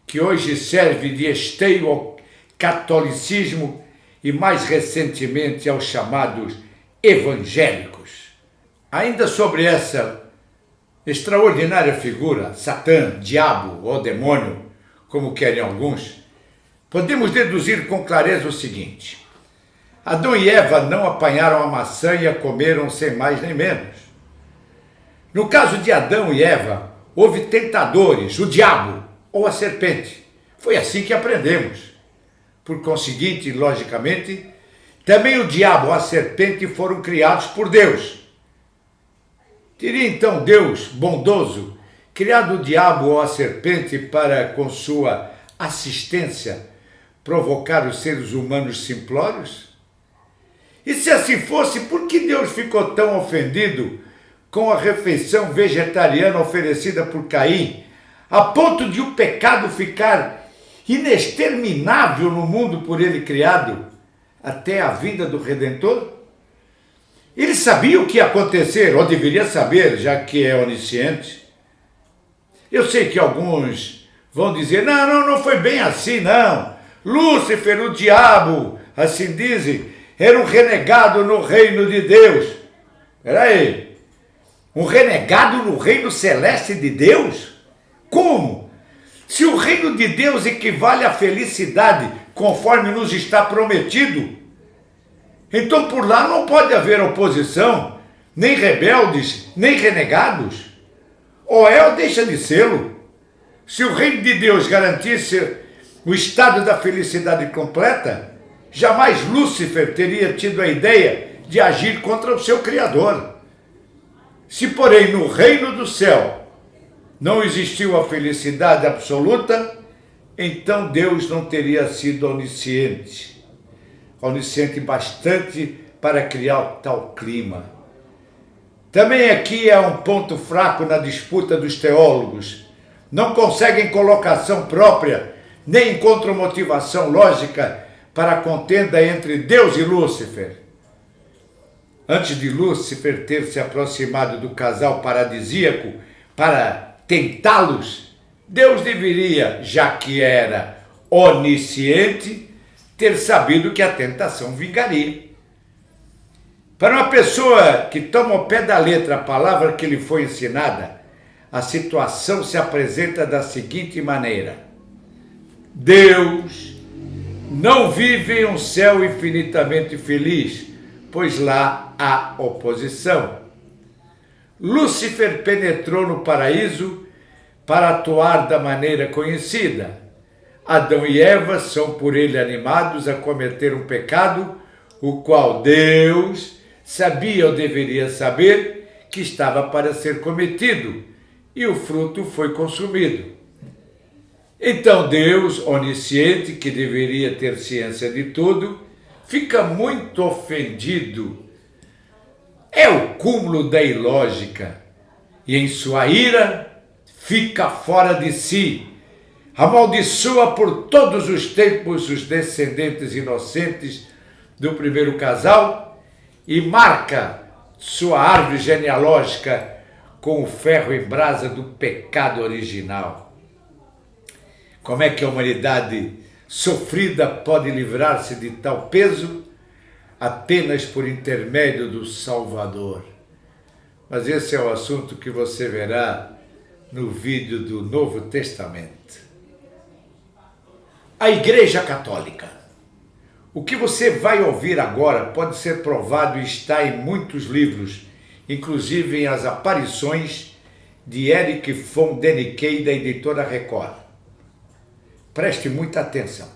que hoje serve de esteio ao catolicismo e mais recentemente aos chamados evangélicos. Ainda sobre essa extraordinária figura, Satã, diabo ou demônio, como querem alguns, podemos deduzir com clareza o seguinte: Adão e Eva não apanharam a maçã e a comeram sem mais nem menos. No caso de Adão e Eva, houve tentadores, o diabo ou a serpente. Foi assim que aprendemos. Por conseguinte, logicamente, também o diabo ou a serpente foram criados por Deus. Teria então Deus bondoso criado o diabo ou a serpente para, com sua assistência, provocar os seres humanos simplórios? E se assim fosse, por que Deus ficou tão ofendido com a refeição vegetariana oferecida por Caim, a ponto de o pecado ficar inexterminável no mundo por ele criado, até a vinda do Redentor? Ele sabia o que ia acontecer, ou deveria saber, já que é onisciente. Eu sei que alguns vão dizer, não foi bem assim, não. Lúcifer, o diabo, assim dizem, era um renegado no reino de Deus. Espera aí, um renegado no reino celeste de Deus? Como? Se o reino de Deus equivale à felicidade, conforme nos está prometido, então por lá não pode haver oposição, nem rebeldes, nem renegados. Ou é ou deixa de sê-lo. Se o reino de Deus garantisse o estado da felicidade completa, jamais Lúcifer teria tido a ideia de agir contra o seu Criador. Se, porém, no reino do céu não existiu a felicidade absoluta, então Deus não teria sido onisciente bastante para criar tal clima. Também aqui é um ponto fraco na disputa dos teólogos. Não conseguem colocação própria, nem encontram motivação lógica para a contenda entre Deus e Lúcifer. Antes de Lúcifer ter se aproximado do casal paradisíaco para tentá-los, Deus deveria, já que era onisciente, ter sabido que a tentação vingaria. Para uma pessoa que toma ao pé da letra a palavra que lhe foi ensinada, a situação se apresenta da seguinte maneira: Deus não vive em um céu infinitamente feliz, pois lá há oposição. Lúcifer penetrou no paraíso para atuar da maneira conhecida. Adão e Eva são por ele animados a cometer um pecado, o qual Deus sabia ou deveria saber que estava para ser cometido, e o fruto foi consumido. Então Deus, onisciente, que deveria ter ciência de tudo, fica muito ofendido. É o cúmulo da ilógica, e em sua ira fica fora de si. Amaldiçoa por todos os tempos os descendentes inocentes do primeiro casal e marca sua árvore genealógica com o ferro em brasa do pecado original. Como é que a humanidade sofrida pode livrar-se de tal peso? Apenas por intermédio do Salvador. Mas esse é o assunto que você verá no vídeo do Novo Testamento. A Igreja Católica. O que você vai ouvir agora pode ser provado e está em muitos livros, inclusive em As Aparições de Eric von Däniken, da editora Record. Preste muita atenção.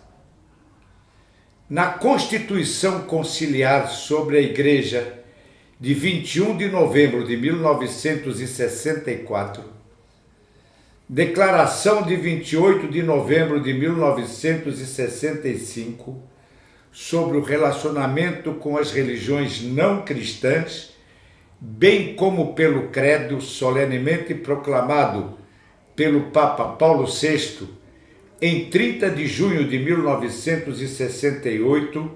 Na Constituição Conciliar sobre a Igreja, de 21 de novembro de 1964, Declaração de 28 de novembro de 1965, sobre o relacionamento com as religiões não cristãs, bem como pelo credo solenemente proclamado pelo Papa Paulo VI, em 30 de junho de 1968,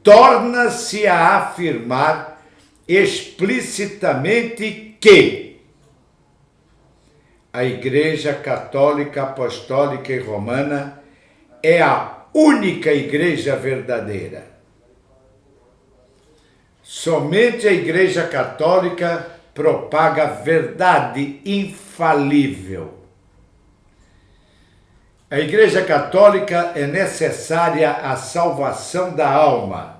torna-se a afirmar explicitamente que a Igreja Católica Apostólica e Romana é a única Igreja verdadeira. Somente a Igreja Católica propaga a verdade infalível. A Igreja Católica é necessária à salvação da alma.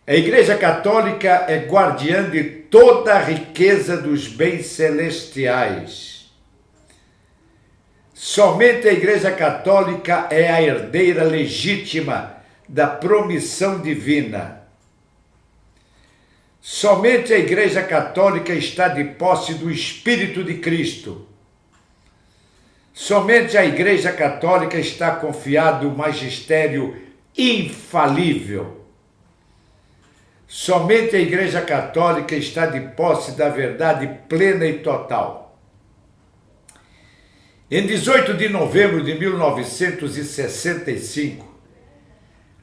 A Igreja Católica é guardiã de toda a riqueza dos bens celestiais. Somente a Igreja Católica é a herdeira legítima da promissão divina. Somente a Igreja Católica está de posse do Espírito de Cristo. Somente a Igreja Católica está confiado o magistério infalível. Somente a Igreja Católica está de posse da verdade plena e total. Em 18 de novembro de 1965,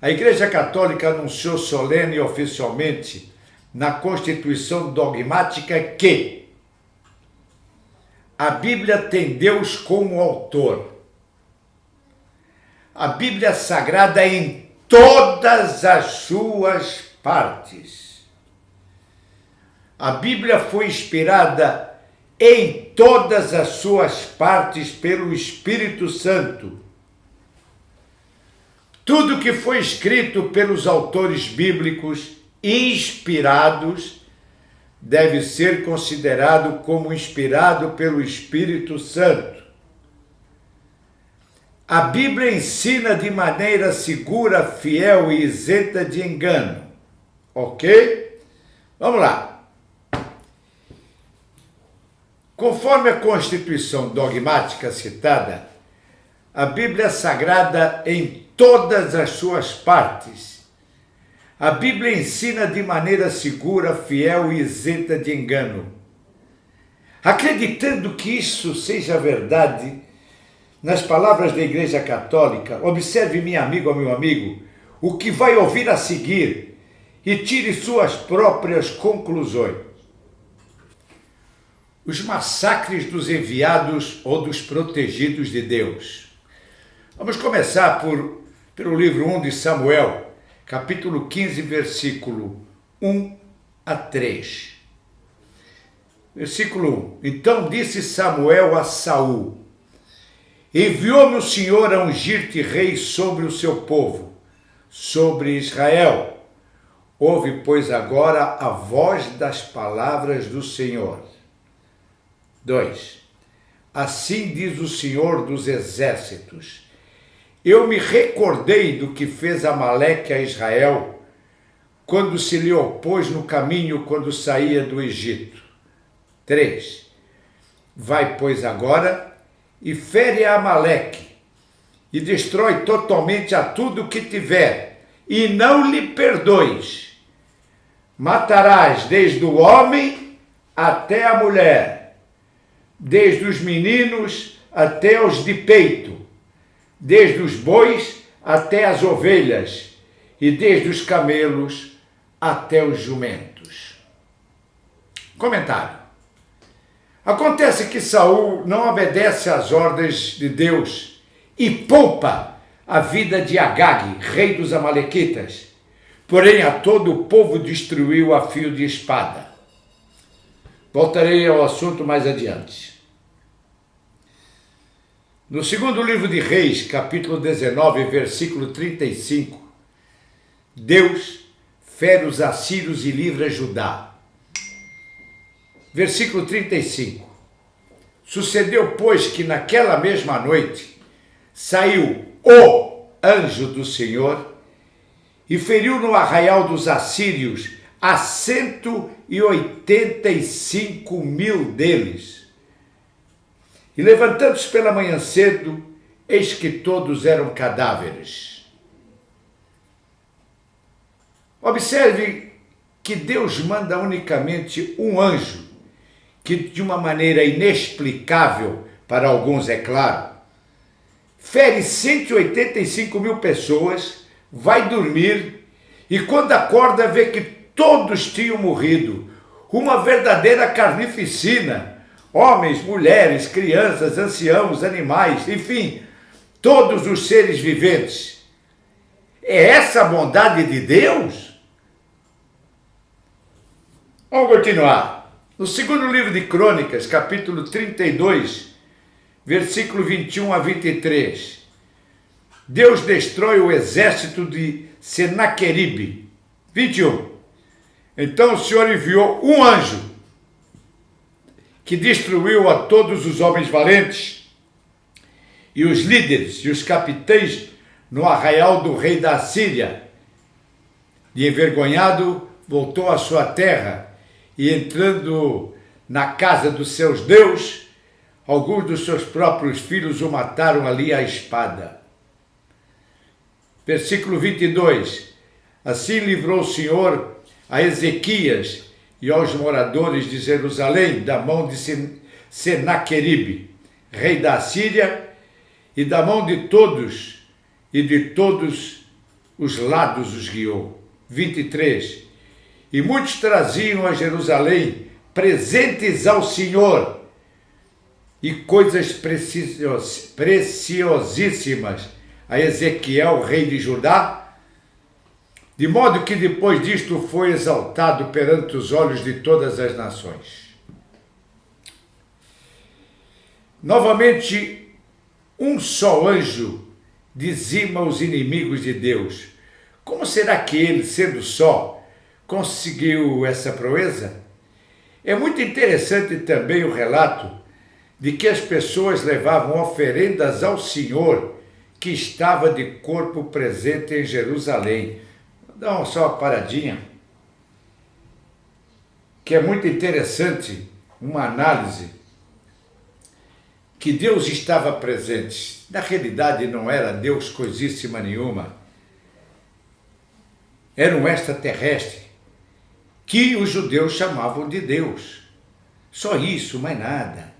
a Igreja Católica anunciou solene e oficialmente na Constituição Dogmática que a Bíblia tem Deus como autor. A Bíblia Sagrada em todas as suas partes. A Bíblia foi inspirada em todas as suas partes pelo Espírito Santo. Tudo que foi escrito pelos autores bíblicos inspirados deve ser considerado como inspirado pelo Espírito Santo. A Bíblia ensina de maneira segura, fiel e isenta de engano. Ok? Vamos lá. Conforme a Constituição dogmática citada, a Bíblia Sagrada em todas as suas partes. A Bíblia ensina de maneira segura, fiel e isenta de engano. Acreditando que isso seja verdade, nas palavras da Igreja Católica, observe, minha amiga ou meu amigo, o que vai ouvir a seguir e tire suas próprias conclusões. Os massacres dos enviados ou dos protegidos de Deus. Vamos começar pelo livro 1 de Samuel, capítulo 15, versículo 1 a 3. Versículo 1. Então disse Samuel a Saul: enviou-me o Senhor a ungir-te rei sobre o seu povo, sobre Israel. Ouve, pois, agora a voz das palavras do Senhor. 2. Assim diz o Senhor dos exércitos: eu me recordei do que fez Amaleque a Israel, quando se lhe opôs no caminho quando saía do Egito. 3. Vai, pois, agora e fere a Amaleque, e destrói totalmente a tudo que tiver, e não lhe perdoes. Matarás desde o homem até a mulher, desde os meninos até os de peito, desde os bois até as ovelhas, e desde os camelos até os jumentos. Comentário. Acontece que Saul não obedece às ordens de Deus e poupa a vida de Agag, rei dos amalequitas, porém a todo o povo destruiu a fio de espada. Voltarei ao assunto mais adiante. No segundo livro de Reis, capítulo 19, versículo 35, Deus fere os assírios e livra Judá. Versículo 35. Sucedeu, pois, que naquela mesma noite saiu o anjo do Senhor e feriu no arraial dos assírios a 185.000 deles. E levantando-se pela manhã cedo, eis que todos eram cadáveres. Observe que Deus manda unicamente um anjo, que de uma maneira inexplicável, para alguns é claro, fere 185.000 pessoas, vai dormir e quando acorda vê que todos tinham morrido. Uma verdadeira carnificina. Homens, mulheres, crianças, anciãos, animais, enfim, todos os seres viventes. É essa a bondade de Deus? Vamos continuar. No segundo livro de Crônicas, capítulo 32, versículo 21 a 23. Deus destrói o exército de Senaqueribe. 21. Então o Senhor enviou um anjo que destruiu a todos os homens valentes e os líderes e os capitães no arraial do rei da Assíria. E envergonhado voltou à sua terra e entrando na casa dos seus deuses, alguns dos seus próprios filhos o mataram ali à espada. Versículo 22. Assim livrou o Senhor a Ezequias e aos moradores de Jerusalém da mão de Senaqueribe, rei da Síria, e da mão de todos os lados os guiou. 23. E muitos traziam a Jerusalém presentes ao Senhor e coisas preciosíssimas a Ezequiel, rei de Judá, de modo que depois disto foi exaltado perante os olhos de todas as nações. Novamente, um só anjo dizima os inimigos de Deus. Como será que ele, sendo só, conseguiu essa proeza? É muito interessante também o relato de que as pessoas levavam oferendas ao Senhor que estava de corpo presente em Jerusalém. Vou dar só uma paradinha, que é muito interessante, uma análise, que Deus estava presente. Na realidade não era Deus coisíssima nenhuma, era um extraterrestre, que os judeus chamavam de Deus. Só isso, mais nada.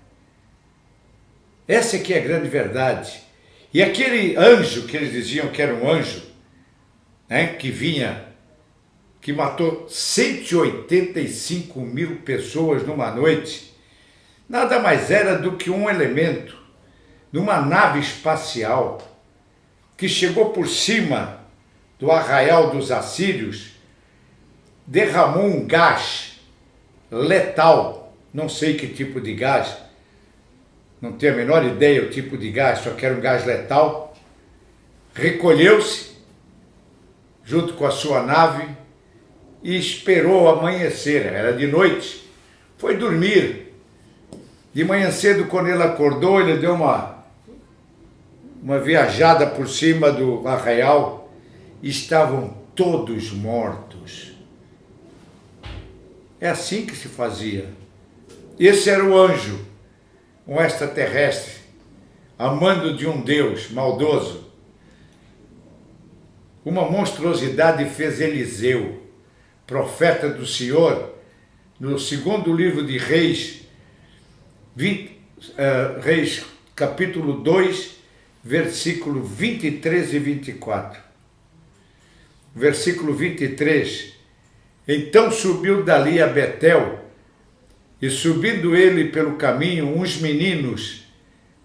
Essa que é a grande verdade. E aquele anjo que eles diziam que era um anjo, né, que vinha, que matou 185 mil pessoas numa noite, nada mais era do que um elemento de uma nave espacial que chegou por cima do arraial dos assírios, derramou um gás letal, não sei que tipo de gás, não tenho a menor ideia o tipo de gás, só que era um gás letal, recolheu-se junto com a sua nave e esperou amanhecer, era de noite, foi dormir. De manhã cedo, quando ele acordou, ele deu uma viajada por cima do arraial, estavam todos mortos. É assim que se fazia. Esse era o anjo, um extraterrestre, amando de um Deus maldoso. Uma monstruosidade fez Eliseu, profeta do Senhor, no segundo livro de Reis, Reis capítulo 2, versículo 23 e 24. Versículo 23. Então subiu dali a Betel, e subindo ele pelo caminho, uns meninos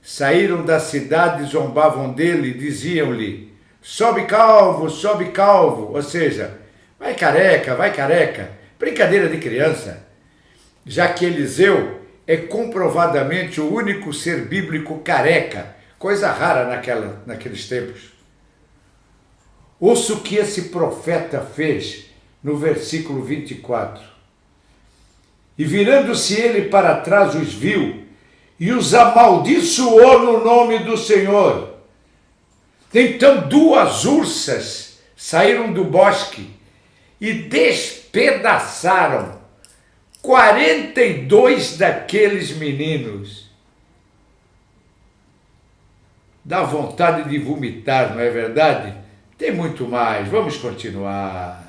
saíram da cidade, zombavam dele e diziam-lhe: sobe calvo, ou seja, vai careca, brincadeira de criança, já que Eliseu é comprovadamente o único ser bíblico careca, coisa rara naqueles tempos. Ouça o que esse profeta fez no versículo 24. E virando-se ele para trás os viu e os amaldiçoou no nome do Senhor. Então 2 ursas saíram do bosque e despedaçaram 42 daqueles meninos. Dá vontade de vomitar, não é verdade? Tem muito mais, vamos continuar.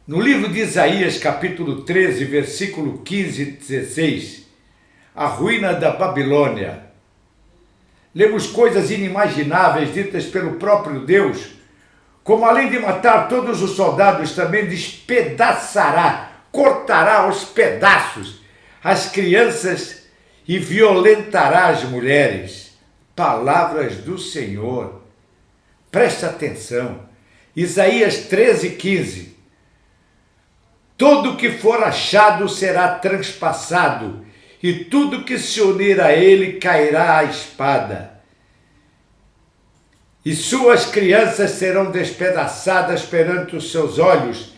No livro de Isaías, capítulo 13, versículo 15 e 16, a ruína da Babilônia. Lemos coisas inimagináveis ditas pelo próprio Deus, como além de matar todos os soldados, também despedaçará, cortará aos pedaços as crianças e violentará as mulheres. Palavras do Senhor. Presta atenção. Isaías 13, 15. Todo que for achado será transpassado, e tudo que se unir a ele cairá à espada. E suas crianças serão despedaçadas perante os seus olhos,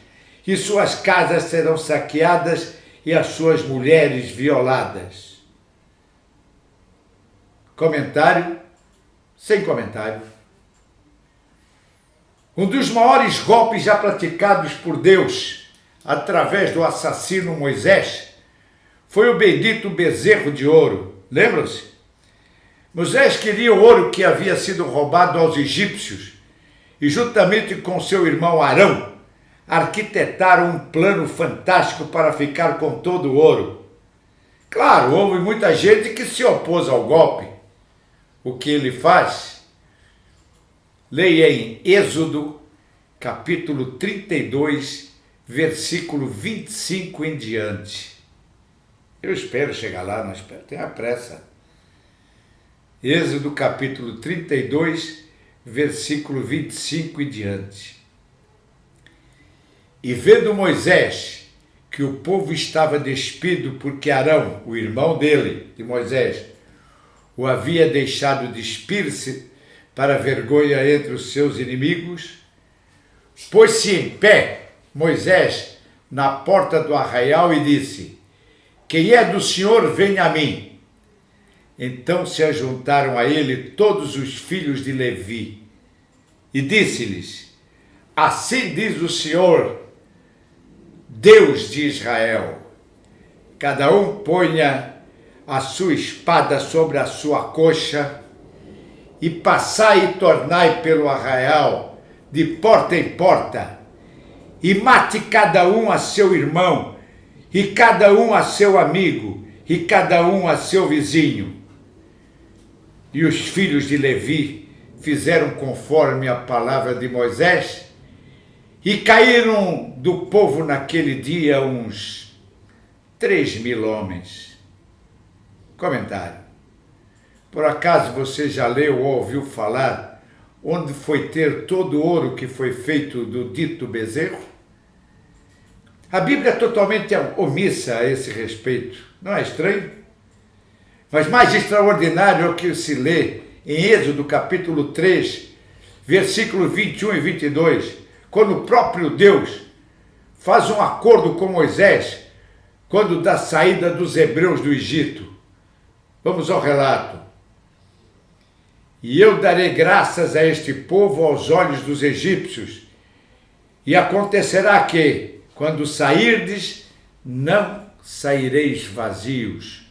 e suas casas serão saqueadas, e as suas mulheres violadas. Comentário? Sem comentário. Um dos maiores golpes já praticados por Deus, através do assassino Moisés, foi o bendito bezerro de ouro. Lembram-se? Moisés queria o ouro que havia sido roubado aos egípcios e, juntamente com seu irmão Arão, arquitetaram um plano fantástico para ficar com todo o ouro. Claro, houve muita gente que se opôs ao golpe. O que ele faz? Leia em Êxodo, capítulo 32, versículo 25 em diante. Eu espero chegar lá, não espero, tenha pressa. Êxodo, capítulo 32, versículo 25 em diante. E vendo Moisés que o povo estava despido porque Arão, o irmão dele, de Moisés, o havia deixado despir-se para vergonha entre os seus inimigos, pôs-se em pé Moisés na porta do arraial e disse: quem é do Senhor, venha a mim. Então se ajuntaram a ele todos os filhos de Levi e disse-lhes: assim diz o Senhor, Deus de Israel, cada um ponha a sua espada sobre a sua coxa e passai e tornai pelo arraial de porta em porta e mate cada um a seu irmão e cada um a seu amigo e cada um a seu vizinho. E os filhos de Levi fizeram conforme a palavra de Moisés, e caíram do povo naquele dia uns 3.000 homens. Comentário. Por acaso você já leu ou ouviu falar onde foi ter todo o ouro que foi feito do dito bezerro? A Bíblia é totalmente omissa a esse respeito. Não é estranho? Mas mais extraordinário é o que se lê em Êxodo capítulo 3, versículo 21 e 22, quando o próprio Deus faz um acordo com Moisés quando da saída dos hebreus do Egito. Vamos ao relato. E eu darei graças a este povo aos olhos dos egípcios, e acontecerá que, quando sairdes, não saireis vazios,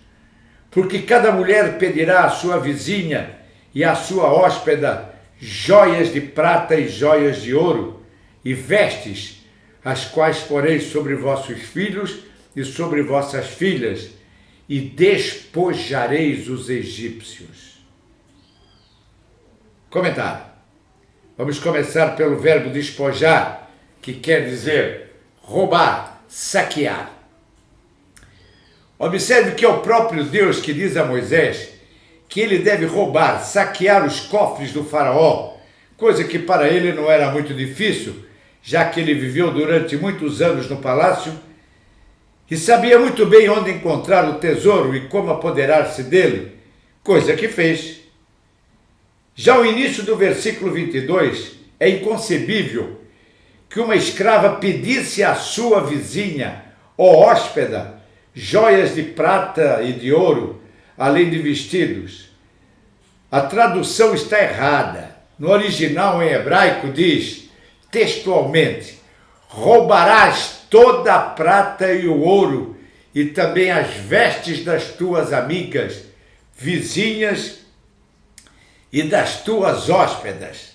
porque cada mulher pedirá à sua vizinha e à sua hóspeda joias de prata e joias de ouro, e vestes, as quais poreis sobre vossos filhos e sobre vossas filhas, e despojareis os egípcios. Comentário. Vamos começar pelo verbo despojar, que quer dizer roubar, saquear. Observe que é o próprio Deus que diz a Moisés que ele deve roubar, saquear os cofres do faraó, coisa que para ele não era muito difícil, já que ele viveu durante muitos anos no palácio e sabia muito bem onde encontrar o tesouro e como apoderar-se dele, coisa que fez. Já o início do versículo 22 é inconcebível que uma escrava pedisse à sua vizinha ou hóspeda joias de prata e de ouro, além de vestidos. A tradução está errada. No original em hebraico diz, textualmente, roubarás toda a prata e o ouro e também as vestes das tuas amigas, vizinhas e das tuas hóspedas.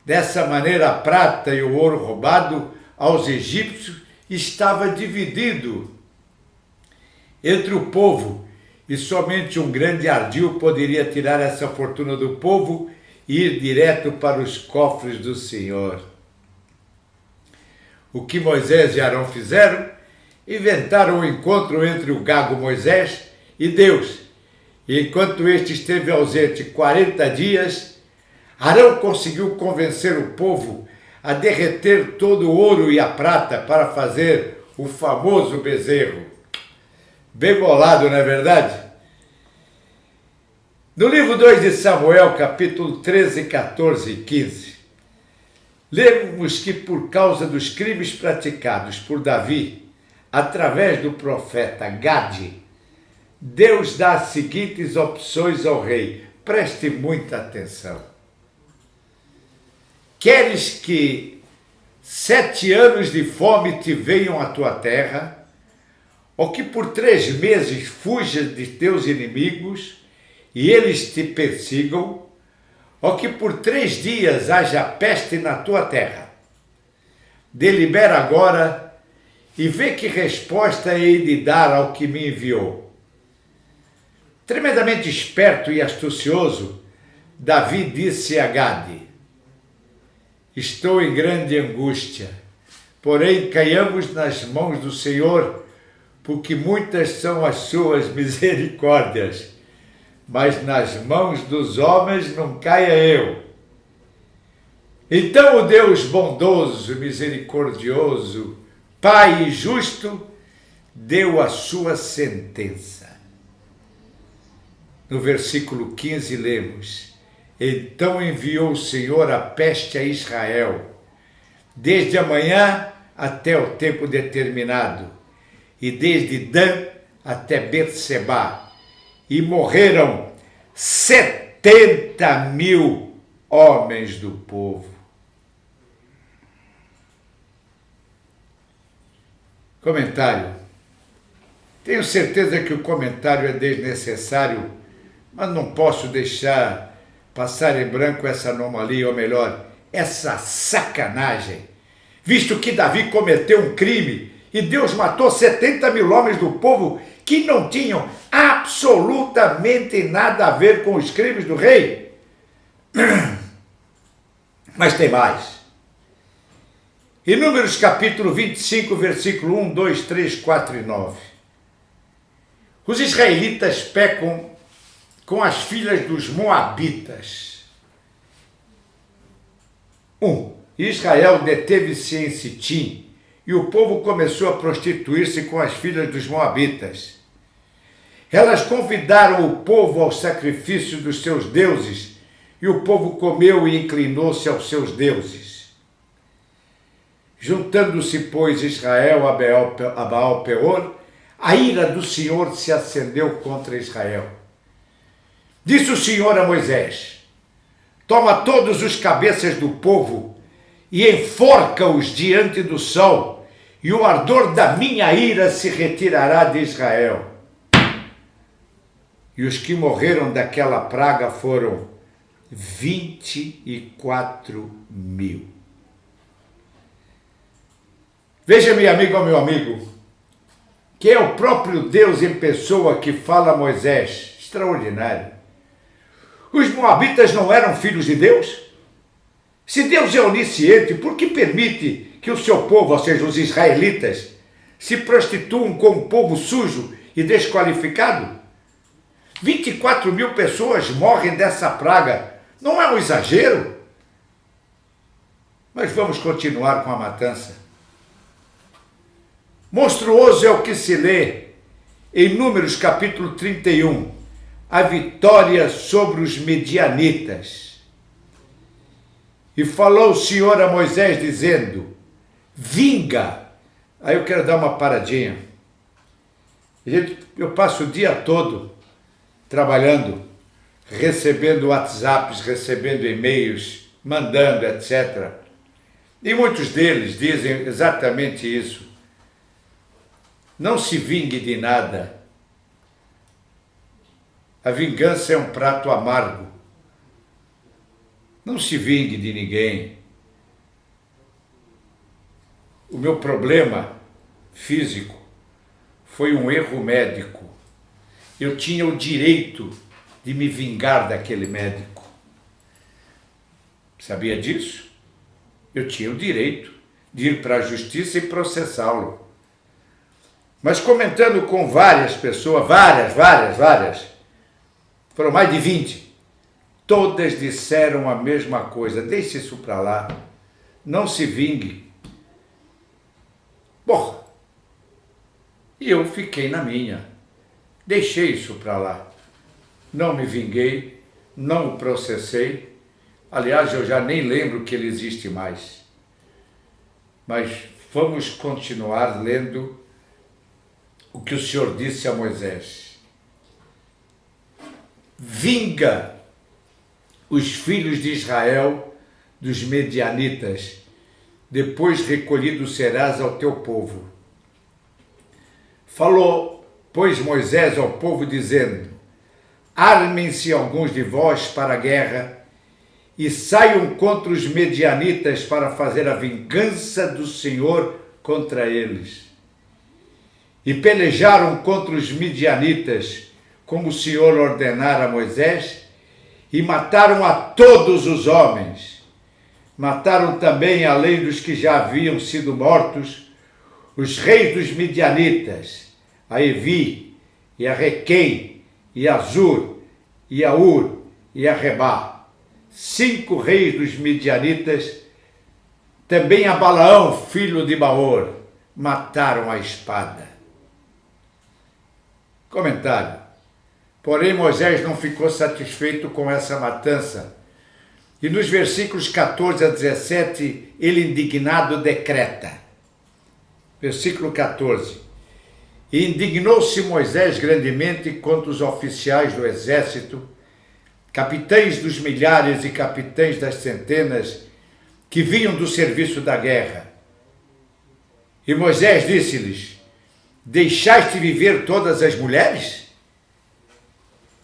Dessa maneira, a prata e o ouro roubado aos egípcios estava dividido entre o povo, e somente um grande ardil poderia tirar essa fortuna do povo e ir direto para os cofres do Senhor. O que Moisés e Arão fizeram? Inventaram o encontro entre o gago Moisés e Deus. E enquanto este esteve ausente 40 dias, Arão conseguiu convencer o povo a derreter todo o ouro e a prata para fazer o famoso bezerro. Bem bolado, não é verdade? No livro 2 de Samuel, capítulo 13, 14 e 15, lemos que por causa dos crimes praticados por Davi, através do profeta Gade, Deus dá as seguintes opções ao rei. Preste muita atenção. queres que 7 anos de fome te venham à tua terra, ou que por 3 meses fujas de teus inimigos e eles te persigam, ou que por 3 dias haja peste na tua terra? Delibera agora e vê que resposta hei de dar ao que me enviou. Tremendamente esperto e astucioso, Davi disse a Gade: estou em grande angústia, porém caiamos nas mãos do Senhor, porque muitas são as suas misericórdias, mas nas mãos dos homens não caia eu. Então o Deus bondoso, misericordioso, Pai e justo, deu a sua sentença. No versículo 15 lemos: então enviou o Senhor a peste a Israel, desde a manhã até o tempo determinado, e desde Dan até Berseba, e morreram 70.000 homens do povo. Comentário. Tenho certeza que o comentário é desnecessário, mas não posso deixar passar em branco essa anomalia, ou melhor, essa sacanagem, visto que Davi cometeu um crime e Deus matou 70.000 homens do povo que não tinham absolutamente nada a ver com os crimes do rei. Mas tem mais. Em Números capítulo 25, versículo 1, 2, 3, 4 e 9. Os israelitas pecam com as filhas dos moabitas. 1. Israel deteve-se em Sitim, e o povo começou a prostituir-se com as filhas dos moabitas. Elas convidaram o povo ao sacrifício dos seus deuses, e o povo comeu e inclinou-se aos seus deuses. Juntando-se, pois, Israel a Baal-Peor, a ira do Senhor se acendeu contra Israel. Disse o Senhor a Moisés: toma todos os cabeças do povo e enforca-os diante do sol, e o ardor da minha ira se retirará de Israel. E os que morreram daquela praga foram 24.000. Veja, meu amigo, meu amigo, que é o próprio Deus em pessoa que fala a Moisés. Extraordinário. Os moabitas não eram filhos de Deus? Se Deus é onisciente, por que permite que o seu povo, ou seja, os israelitas, se prostituam com um povo sujo e desqualificado? 24.000 pessoas morrem dessa praga. Não é um exagero? Mas vamos continuar com a matança. Monstruoso é o que se lê em Números capítulo 31, a vitória sobre os medianitas. E falou o Senhor a Moisés dizendo: vinga. Aí eu quero dar uma paradinha. Eu passo o dia todo trabalhando, recebendo WhatsApps, recebendo e-mails, mandando, etc. E muitos deles dizem exatamente isso. Não se vingue de nada. A vingança é um prato amargo. Não se vingue de ninguém. O meu problema físico foi um erro médico. Eu tinha o direito de me vingar daquele médico. Sabia disso? Eu tinha o direito de ir para a justiça e processá-lo. Mas comentando com várias pessoas, várias, foram mais de 20, todas disseram a mesma coisa: deixe isso para lá, não se vingue. Bom, e eu fiquei na minha, deixei isso para lá, não me vinguei, não o processei. Aliás, eu já nem lembro que ele existe mais. Mas vamos continuar lendo o que o Senhor disse a Moisés: vinga os filhos de Israel dos medianitas. Depois recolhido serás ao teu povo. Falou, pois, Moisés ao povo, dizendo: armem-se alguns de vós para a guerra e saiam contra os medianitas para fazer a vingança do Senhor contra eles. E pelejaram contra os midianitas, como o Senhor ordenara a Moisés, e mataram a todos os homens. Mataram também, além dos que já haviam sido mortos, os reis dos midianitas, a Evi, e a Requem, e a Zur, e a Ur, e a Rebá. 5 reis dos midianitas, também a Balaão, filho de Baor, mataram a espada. Comentário. Porém, Moisés não ficou satisfeito com essa matança. E nos versículos 14 a 17, ele indignado decreta. Versículo 14. E indignou-se Moisés grandemente contra os oficiais do exército, capitães dos milhares e capitães das centenas, que vinham do serviço da guerra. E Moisés disse-lhes: deixaste viver todas as mulheres?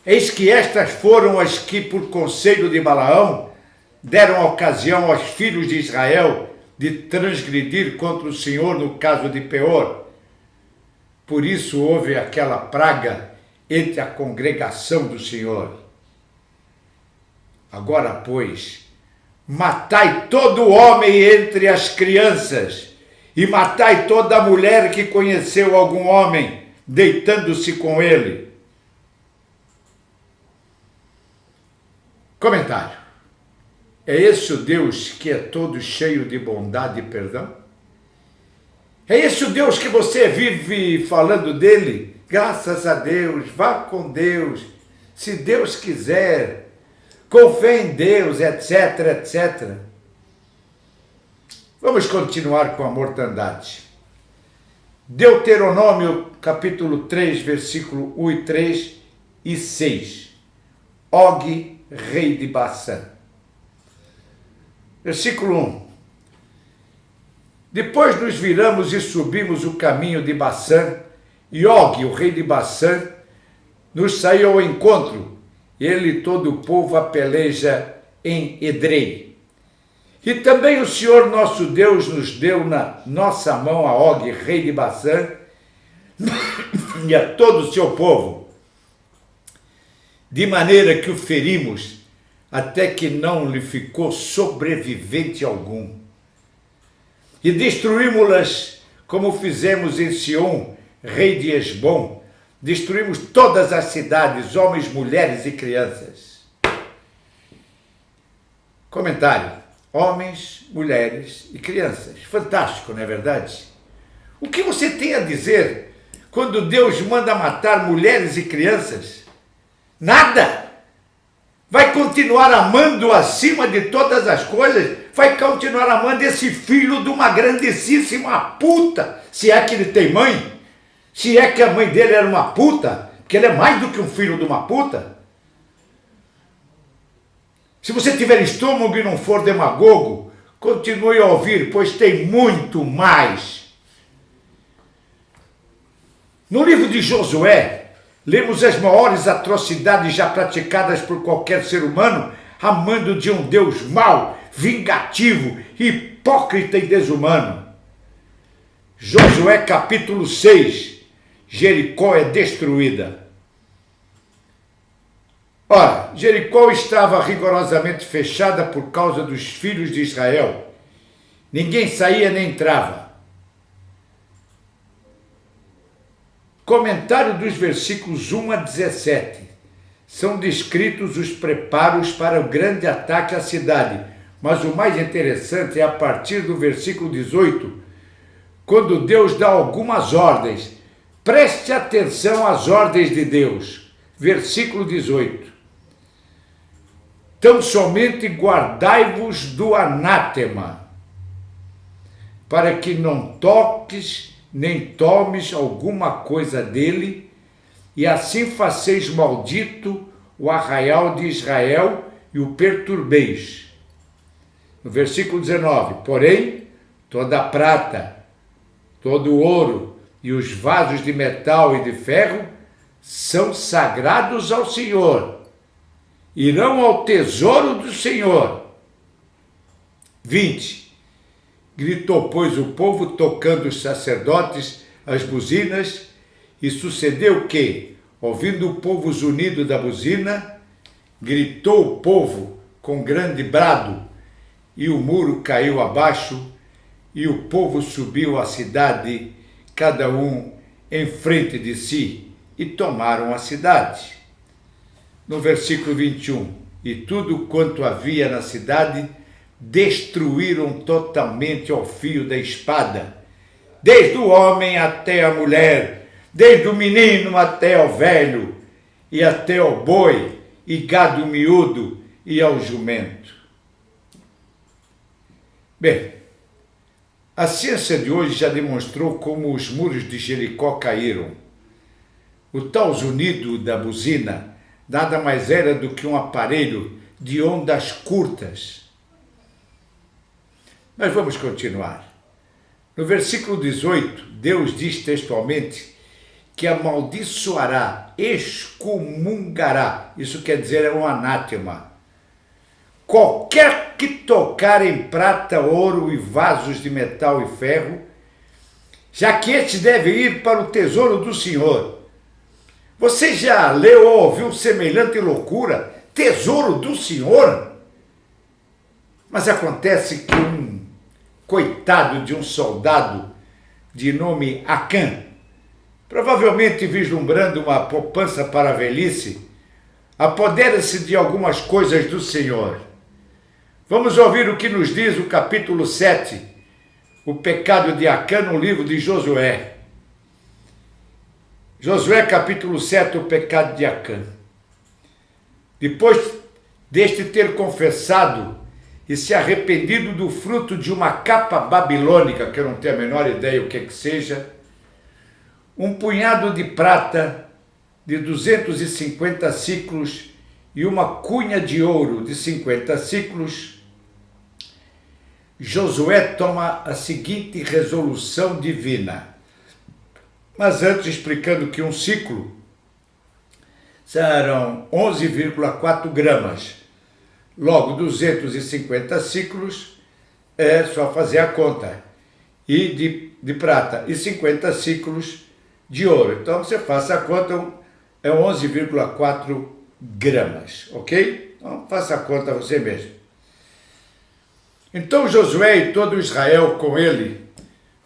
Eis que estas foram as que, por conselho de Balaão, deram ocasião aos filhos de Israel de transgredir contra o Senhor no caso de Peor. Por isso houve aquela praga entre a congregação do Senhor. Agora, pois, matai todo homem entre as crianças, e matai toda mulher que conheceu algum homem, deitando-se com ele. Comentário. É esse o Deus que é todo cheio de bondade e perdão? É esse o Deus que você vive falando dele? Graças a Deus, vá com Deus, se Deus quiser, com fé em Deus, etc, etc. Vamos continuar com a mortandade. Deuteronômio, capítulo 3, versículo 1 e 3 e 6. Og, rei de Bassã. Versículo 1. Depois nos viramos e subimos o caminho de Bassã, e Og, o rei de Bassã, nos saiu ao encontro, ele e todo o povo a peleja em Edrei. E também o Senhor nosso Deus nos deu na nossa mão a Og, rei de Bassã, e a todo o seu povo, de maneira que o ferimos, até que não lhe ficou sobrevivente algum. E destruímos-las, como fizemos em Sion, rei de Esbom. Destruímos todas as cidades, homens, mulheres e crianças. Comentário. Homens, mulheres e crianças. Fantástico, não é verdade? O que você tem a dizer quando Deus manda matar mulheres e crianças? Nada! Vai continuar amando acima de todas as coisas, vai continuar amando esse filho de uma grandíssima puta, se é que ele tem mãe, se é que a mãe dele era uma puta, porque ele é mais do que um filho de uma puta. Se você tiver estômago e não for demagogo, continue a ouvir, pois tem muito mais. No livro de Josué, lemos as maiores atrocidades já praticadas por qualquer ser humano, amando de um Deus mau, vingativo, hipócrita e desumano. Josué capítulo 6, Jericó é destruída. Ora, Jericó estava rigorosamente fechada por causa dos filhos de Israel. Ninguém saía nem entrava. Comentário dos versículos 1 a 17. São descritos os preparos para o grande ataque à cidade, mas o mais interessante é a partir do versículo 18, quando Deus dá algumas ordens. Preste atenção às ordens de Deus. Versículo 18. Tão somente guardai-vos do anátema, para que não toques nem tomes alguma coisa dele, e assim faceis maldito o arraial de Israel e o perturbeis. No versículo 19, porém, toda a prata, todo o ouro e os vasos de metal e de ferro são sagrados ao Senhor, irão ao tesouro do Senhor. 20, gritou, pois, o povo, tocando os sacerdotes as buzinas, e sucedeu que, ouvindo o povo o zunido da buzina, gritou o povo com grande brado, e o muro caiu abaixo, e o povo subiu à cidade, cada um em frente de si, e tomaram a cidade. No versículo 21, e tudo quanto havia na cidade, destruíram totalmente ao fio da espada, desde o homem até a mulher, desde o menino até ao velho, e até ao boi, e gado miúdo, e ao jumento. Bem, a ciência de hoje já demonstrou como os muros de Jericó caíram. O tal zunido da buzina nada mais era do que um aparelho de ondas curtas. Mas vamos continuar. No versículo 18, Deus diz textualmente que amaldiçoará, excomungará, isso quer dizer é um anátema, qualquer que tocar em prata, ouro e vasos de metal e ferro, já que este deve ir para o tesouro do Senhor. Você já leu ou ouviu semelhante loucura? Tesouro do Senhor? Mas acontece que um coitado de um soldado de nome Acã, provavelmente vislumbrando uma poupança para a velhice, apodera-se de algumas coisas do Senhor. Vamos ouvir o que nos diz o capítulo 7, o pecado de Acã, no livro de Josué. Josué, capítulo 7, o pecado de Acã. Depois deste ter confessado e se arrependido do fruto de uma capa babilônica, que eu não tenho a menor ideia o que seja, um punhado de prata de 250 ciclos e uma cunha de ouro de 50 ciclos, Josué toma a seguinte resolução divina. Mas antes, explicando que um ciclo serão 11,4 gramas. Logo, 250 ciclos é só fazer a conta. E de prata. E 50 ciclos de ouro. Então, você faça a conta, é 11,4 gramas. Ok? Então, faça a conta você mesmo. Então Josué e todo Israel com ele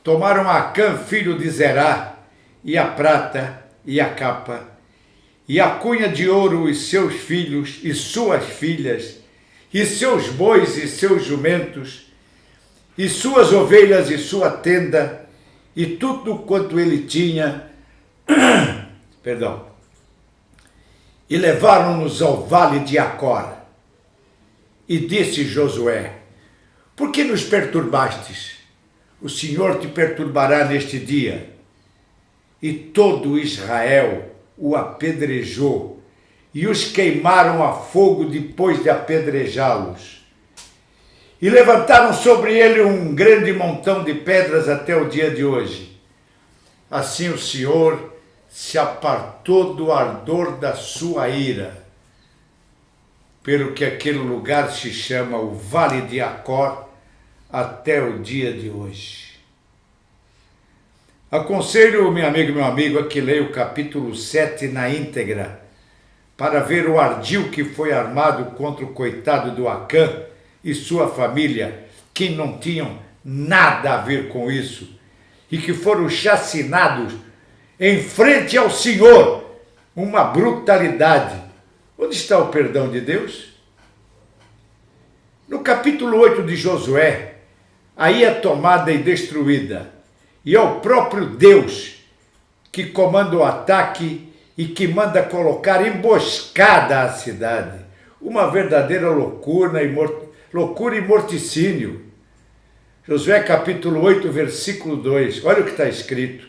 tomaram Acã, filho de Zerá, e a prata e a capa, e a cunha de ouro, e seus filhos e suas filhas, e seus bois e seus jumentos, e suas ovelhas e sua tenda, e tudo quanto ele tinha, e levaram-nos ao vale de Acor. E disse Josué, por que nos perturbastes? O Senhor te perturbará neste dia. E todo Israel o apedrejou, e os queimaram a fogo depois de apedrejá-los. E levantaram sobre ele um grande montão de pedras até o dia de hoje. Assim o Senhor se apartou do ardor da sua ira, pelo que aquele lugar se chama o Vale de Acor até o dia de hoje. Aconselho, meu amigo, a que leia o capítulo 7 na íntegra, para ver o ardil que foi armado contra o coitado do Acã e sua família, que não tinham nada a ver com isso, e que foram chacinados em frente ao Senhor. Uma brutalidade. Onde está o perdão de Deus? No capítulo 8 de Josué, aí é tomada e destruída, e é o próprio Deus que comanda o ataque e que manda colocar emboscada à cidade. Uma verdadeira loucura e morticínio. Josué capítulo 8, versículo 2, olha o que está escrito.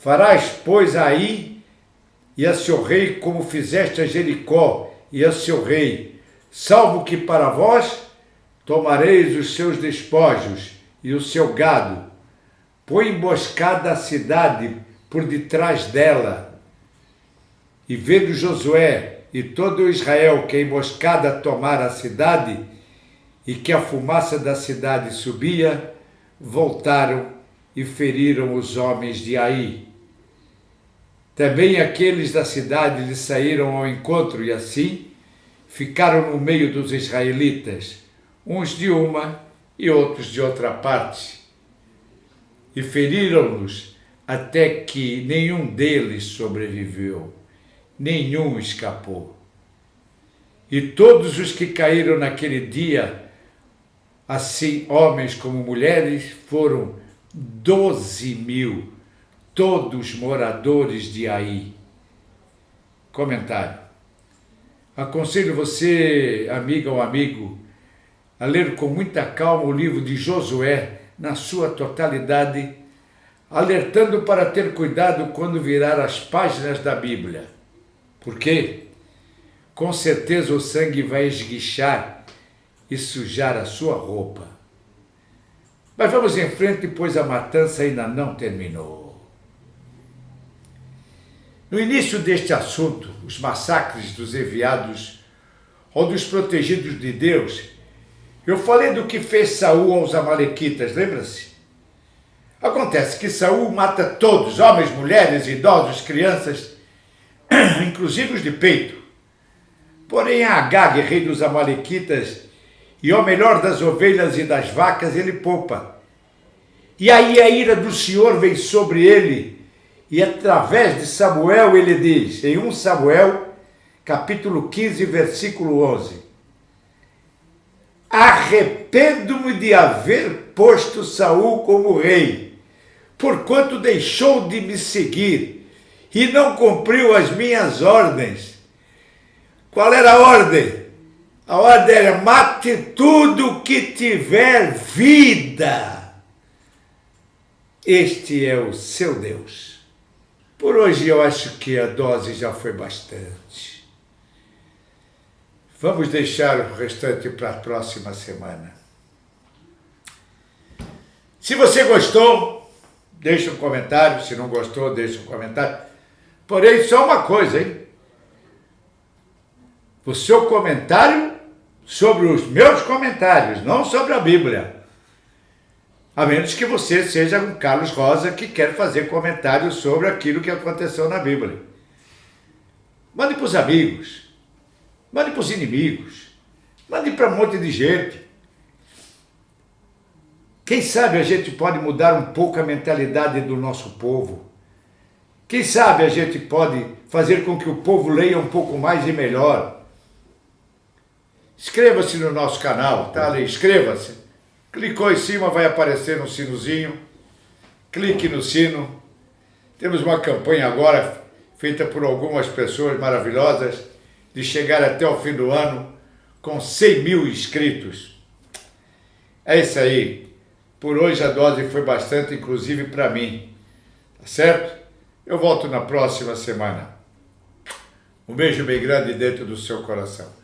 Farás, pois, aí e a seu rei como fizeste a Jericó e a seu rei, salvo que para vós tomareis os seus despojos e o seu gado, põe emboscada a cidade por detrás dela. E vendo Josué e todo Israel que a emboscada tomara a cidade e que a fumaça da cidade subia, voltaram e feriram os homens de Ai. Também aqueles da cidade lhe saíram ao encontro e assim ficaram no meio dos israelitas, uns de uma e outros de outra parte. E feriram-nos até que nenhum deles sobreviveu, nenhum escapou. E todos os que caíram naquele dia, assim homens como mulheres, foram 12.000, todos moradores de Ai. Comentário. Aconselho você, amiga ou amigo, a ler com muita calma o livro de Josué, na sua totalidade, alertando para ter cuidado quando virar as páginas da Bíblia. Por quê? Com certeza o sangue vai esguichar e sujar a sua roupa. Mas vamos em frente, pois a matança ainda não terminou. No início deste assunto, os massacres dos enviados ou dos protegidos de Deus, eu falei do que fez Saul aos amalequitas, lembra-se? Acontece que Saul mata todos, homens, mulheres, idosos, crianças, inclusive os de peito. Porém, a Agag, rei dos amalequitas, e ao melhor das ovelhas e das vacas, ele poupa. E aí a ira do Senhor vem sobre ele, e através de Samuel ele diz, em 1 Samuel, capítulo 15, versículo 11, arrependo-me de haver posto Saul como rei, porquanto deixou de me seguir e não cumpriu as minhas ordens. Qual era a ordem? A ordem era: mate tudo que tiver vida. Este é o seu Deus. Por hoje eu acho que a dose já foi bastante. Vamos deixar o restante para a próxima semana. Se você gostou, deixa um comentário. Se não gostou, deixa um comentário. Porém, só uma coisa, hein? O seu comentário sobre os meus comentários, não sobre a Bíblia. A menos que você seja um Carlos Rosa que quer fazer comentários sobre aquilo que aconteceu na Bíblia. Mande para os amigos, mande para os inimigos, mande para um monte de gente. Quem sabe a gente pode mudar um pouco a mentalidade do nosso povo. Quem sabe a gente pode fazer com que o povo leia um pouco mais e melhor. Inscreva-se no nosso canal, tá ali, inscreva-se. Clicou em cima, vai aparecer um sinozinho. Clique no sino. Temos uma campanha agora, feita por algumas pessoas maravilhosas, de chegar até o fim do ano com 100.000 inscritos. É isso aí. Por hoje a dose foi bastante, inclusive para mim. Tá certo? Eu volto na próxima semana. Um beijo bem grande dentro do seu coração.